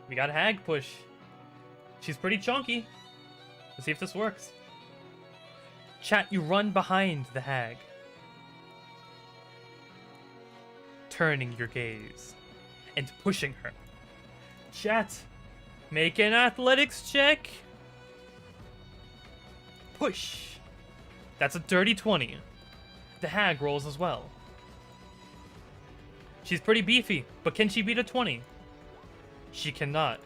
[SPEAKER 1] We got a hag push. She's pretty chunky. Let's see if this works. Chat, you run behind the hag. turning your gaze and pushing her. Chat, make an athletics check. Push. That's a dirty 20. The hag rolls as well. She's pretty beefy, but can she beat a 20? She cannot.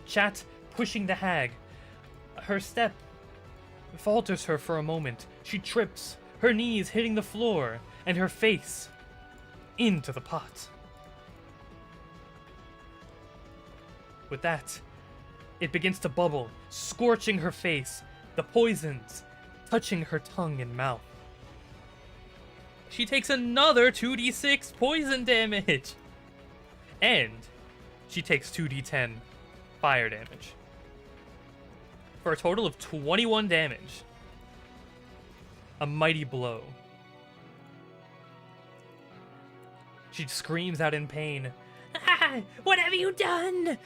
[SPEAKER 1] Chat, pushing the hag. Her step falters her for a moment. She trips, her knees hitting the floor, and her face into the pot. With that, it begins to bubble, scorching her face, the poisons touching her tongue and mouth. She takes another 2d6 poison damage. And she takes 2d10 fire damage. For a total of 21 damage. A mighty blow. She screams out in pain.
[SPEAKER 2] Ah, what have you done?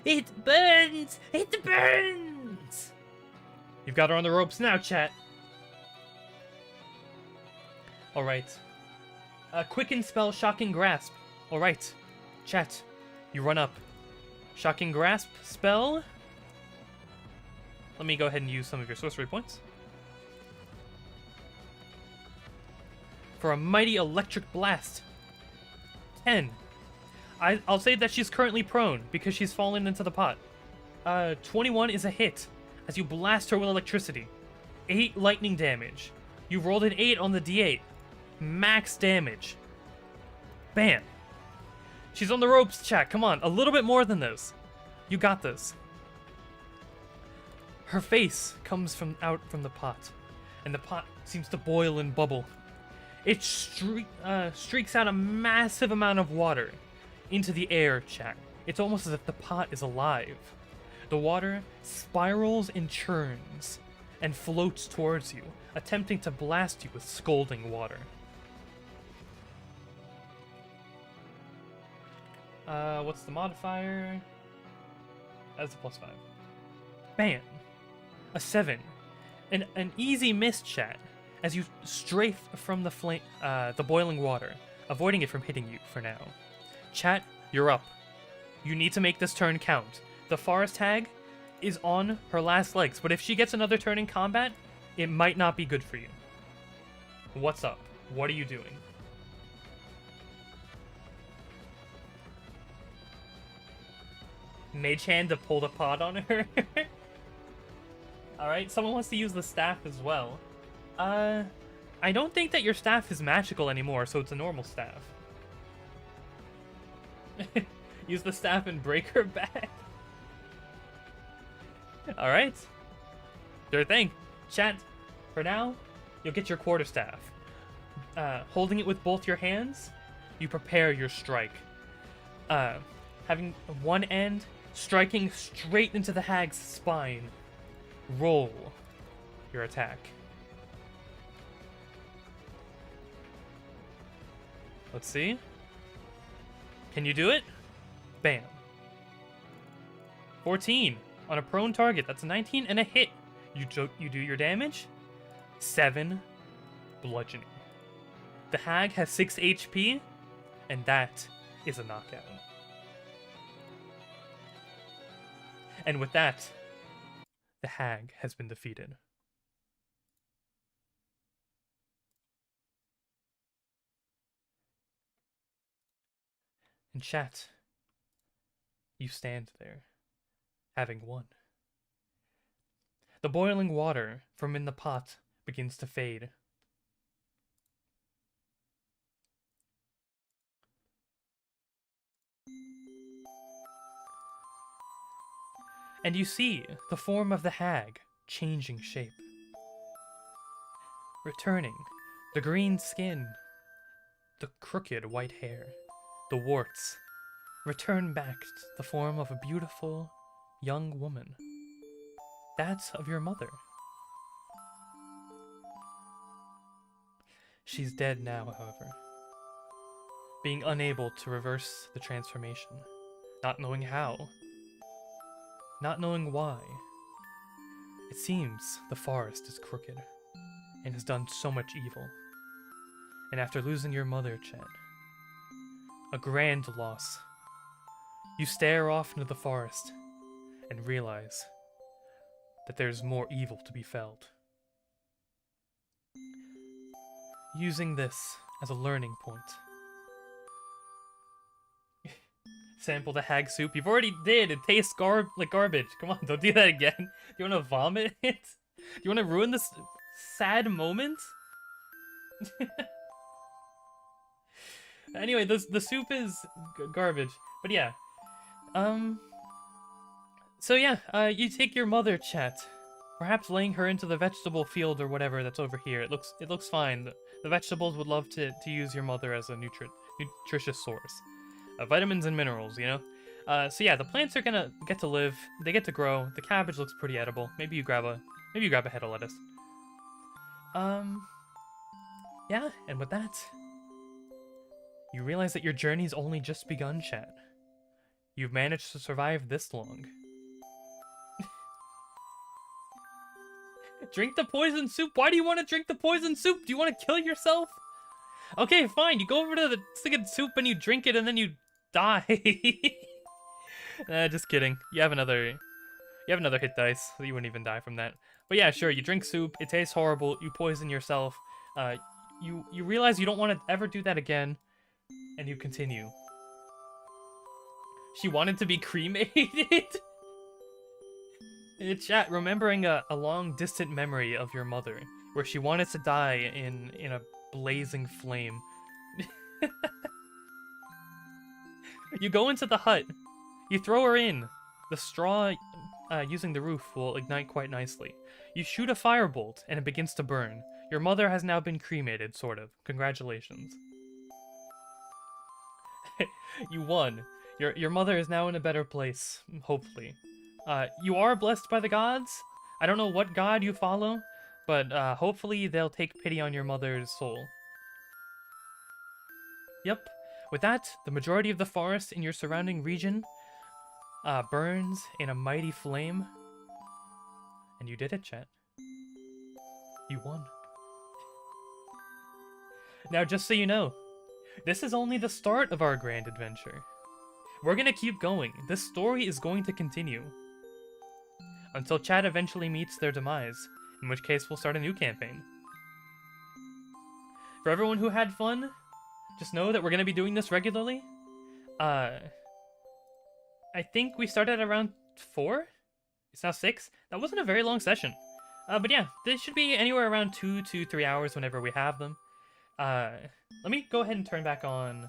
[SPEAKER 2] It burns! It burns!
[SPEAKER 1] You've got her on the ropes now, chat. Alright. Quicken spell, Shocking Grasp. Alright. Chat, you run up. Shocking Grasp spell. Let me go ahead and use some of your sorcery points. For a mighty electric blast. 10. I'll say that she's currently prone because she's fallen into the pot. 21 is a hit as you blast her with electricity. 8 lightning damage. You rolled an 8 on the d8. Max damage. Bam. She's on the ropes, chat. Come on, a little bit more than this. You got this. Her face comes out from the pot, and the pot seems to boil and bubble. It streaks out a massive amount of water into the air, chat. It's almost as if the pot is alive. The water spirals and churns and floats towards you, attempting to blast you with scalding water. What's the modifier? That's a +5. Bam! A 7. An easy miss, chat, as you strafe from the boiling water, avoiding it from hitting you for now. Chat, you're up. You need to make this turn count. The forest hag is on her last legs, but if she gets another turn in combat, it might not be good for you. What's up? What are you doing? Mage hand to pull the pot on her. Alright, someone wants to use the staff as well. I don't think that your staff is magical anymore, so it's a normal staff. Use the staff and break her back. Alright. Sure thing. Chat, for now, you'll get your quarterstaff. Holding it with both your hands, you prepare your strike. Having one end striking straight into the hag's spine. Roll your attack. Let's see. Can you do it? Bam. 14 on a prone target. That's a 19 and a hit. You do your damage. 7 bludgeoning. The hag has 6 HP, and that is a knockout. And with that, the hag has been defeated. In chat, you stand there, having won. The boiling water from in the pot begins to fade. And you see the form of the hag changing shape. Returning, the green skin, the crooked white hair, the warts, return back to the form of a beautiful young woman. That's of your mother. She's dead now, however, being unable to reverse the transformation, not knowing how, not knowing why. It seems the forest is crooked and has done so much evil. And after losing your mother, Chet, A grand loss. You stare off into the forest and realize that there's more evil to be felt. Using this as a learning point. Sample the hag soup. You've already did. It tastes like garbage. Come on, don't do that again. Do you want to vomit it? Do you want to ruin this sad moment? Anyway, the soup is garbage. But yeah. So yeah, you take your mother, chat. Perhaps laying her into the vegetable field or whatever that's over here. It looks fine. The vegetables would love to use your mother as a nutritious source. Vitamins and minerals, you know? So yeah, the plants are gonna get to live. They get to grow. The cabbage looks pretty edible. Maybe you grab a head of lettuce. Yeah, and with that, you realize that your journey's only just begun, chat. You've managed to survive this long. Drink the poison soup? Why do you want to drink the poison soup? Do you want to kill yourself? Okay, fine. You go over to the stick of soup and you drink it and then you die. Just kidding. You have another hit dice, so you wouldn't even die from that. But yeah, sure, you drink soup, it tastes horrible, you poison yourself, you realize you don't want to ever do that again, and you continue. She wanted to be cremated? In the chat, remembering a long distant memory of your mother, where she wanted to die in a blazing flame. You go into the hut. You throw her in. The straw using the roof will ignite quite nicely. You shoot a firebolt, and it begins to burn. Your mother has now been cremated, sort of. Congratulations. You won. Your mother is now in a better place, hopefully. You are blessed by the gods. I don't know what god you follow, but hopefully they'll take pity on your mother's soul. Yep. With that, the majority of the forest in your surrounding region burns in a mighty flame. And you did it, chat. You won. Now, just so you know, this is only the start of our grand adventure. We're gonna keep going. This story is going to continue. Until chat eventually meets their demise, in which case we'll start a new campaign. For everyone who had fun, just know that we're going to be doing this regularly. I think we started around 4? It's now 6? That wasn't a very long session. But yeah, this should be anywhere around 2 to 3 hours whenever we have them. Let me go ahead and turn back on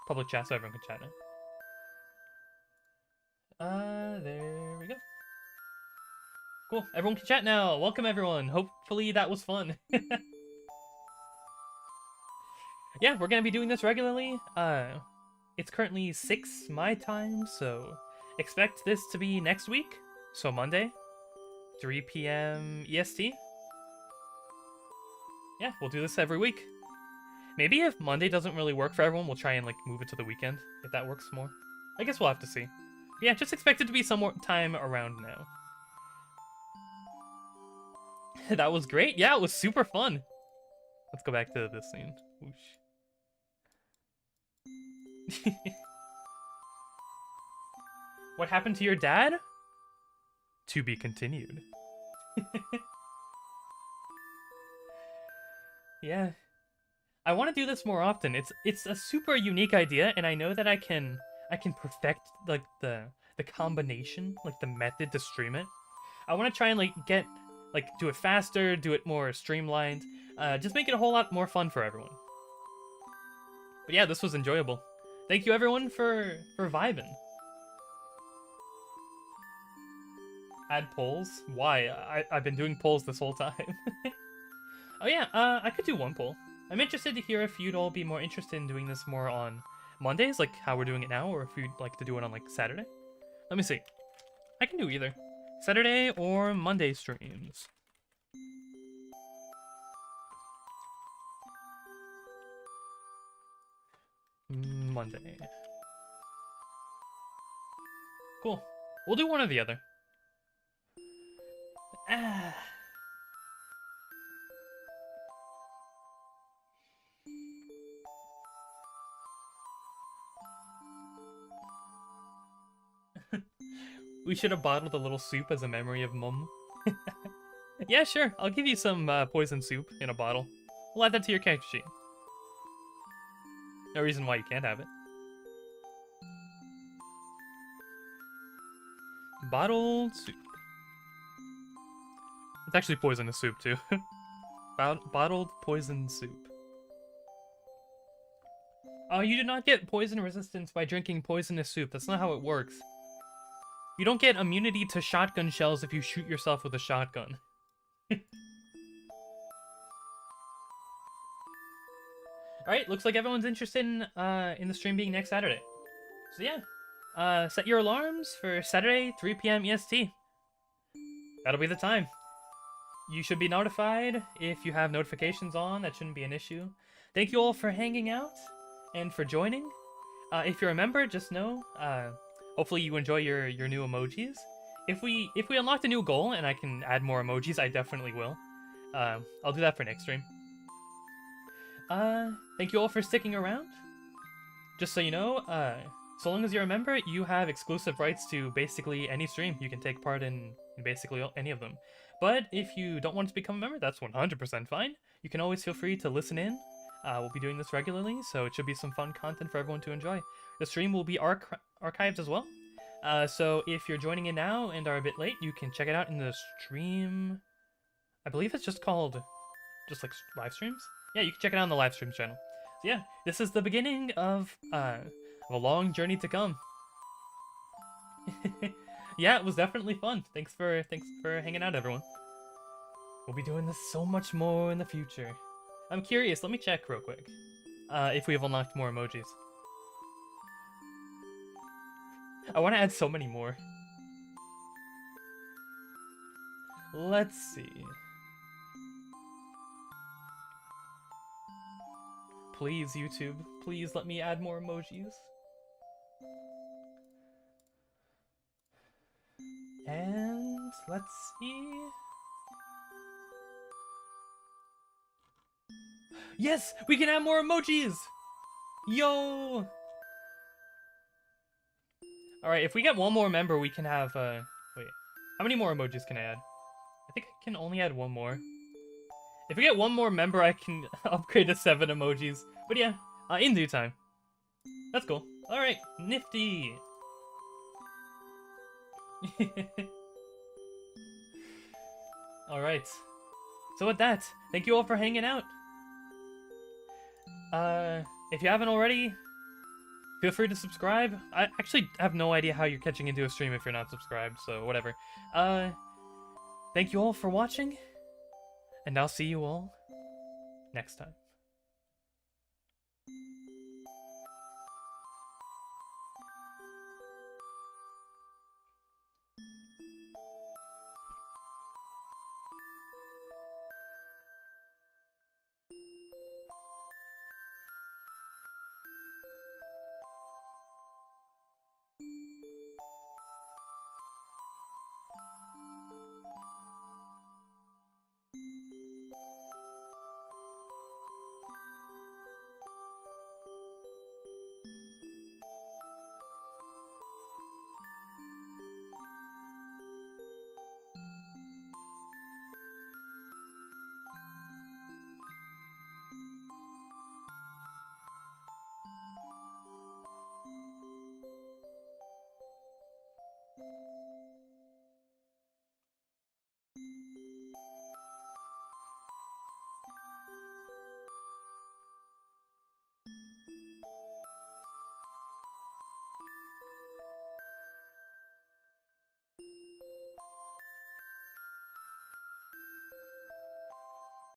[SPEAKER 1] public chat so everyone can chat now. There we go. Cool, everyone can chat now. Welcome everyone. Hopefully that was fun. Yeah, we're gonna be doing this regularly. It's currently 6 my time, so expect this to be next week. So Monday, 3 p.m. EST. Yeah, we'll do this every week. Maybe if Monday doesn't really work for everyone, we'll try and like move it to the weekend, if that works more. I guess we'll have to see. But yeah, just expect it to be some more time around now. That was great. Yeah, it was super fun. Let's go back to this scene. Whoosh. What happened to your dad? To be continued. Yeah. I want to do this more often. It's a super unique idea, and I know that I can perfect like the combination, like the method to stream it. I want to try and do it faster, do it more streamlined, just make it a whole lot more fun for everyone. But yeah, this was enjoyable. Thank you everyone for vibing. Add polls? Why? I've been doing polls this whole time. Oh yeah, I could do one poll. I'm interested to hear if you'd all be more interested in doing this more on Mondays, like how we're doing it now, or if you'd like to do it on like Saturday. Let me see. I can do either. Saturday or Monday streams. Monday. Cool. We'll do one or the other. We should have bottled a little soup as a memory of Mum. Yeah, sure. I'll give you some poison soup in a bottle. We'll add that to your character sheet. No reason why you can't have it. Bottled soup. It's actually poisonous soup, too. Bottled poison soup. Oh, you do not get poison resistance by drinking poisonous soup. That's not how it works. You don't get immunity to shotgun shells if you shoot yourself with a shotgun. Alright, looks like everyone's interested in the stream being next Saturday. So yeah, set your alarms for Saturday, 3 p.m. EST. That'll be the time. You should be notified if you have notifications on. That shouldn't be an issue. Thank you all for hanging out and for joining. If you're a member, just know, hopefully you enjoy your new emojis. If we unlocked a new goal and I can add more emojis, I definitely will. I'll do that for next stream. Thank you all for sticking around. Just so you know, so long as you're a member, you have exclusive rights to basically any stream. You can take part in basically any of them. But if you don't want to become a member, that's 100% fine. You can always feel free to listen in. We'll be doing this regularly, so it should be some fun content for everyone to enjoy. The stream will be archived as well. So if you're joining in now and are a bit late, you can check it out in the stream. I believe it's just called, like live streams. Yeah, you can check it out on the live stream channel. So yeah, this is the beginning of a long journey to come. Yeah, it was definitely fun. Thanks for hanging out, everyone. We'll be doing this so much more in the future. I'm curious. Let me check real quick. If we have unlocked more emojis. I want to add so many more. Let's see. Please, YouTube. Please let me add more emojis. And let's see. Yes, we can add more emojis. Yo. All right, if we get one more member, we can have wait. How many more emojis can I add? I think I can only add one more. If we get one more member, I can upgrade to 7 emojis. But yeah, in due time. That's cool. All right, nifty. All right. So with that, thank you all for hanging out. If you haven't already, feel free to subscribe. I actually have no idea how you're catching into a stream if you're not subscribed, so whatever. Thank you all for watching, and I'll see you all next time.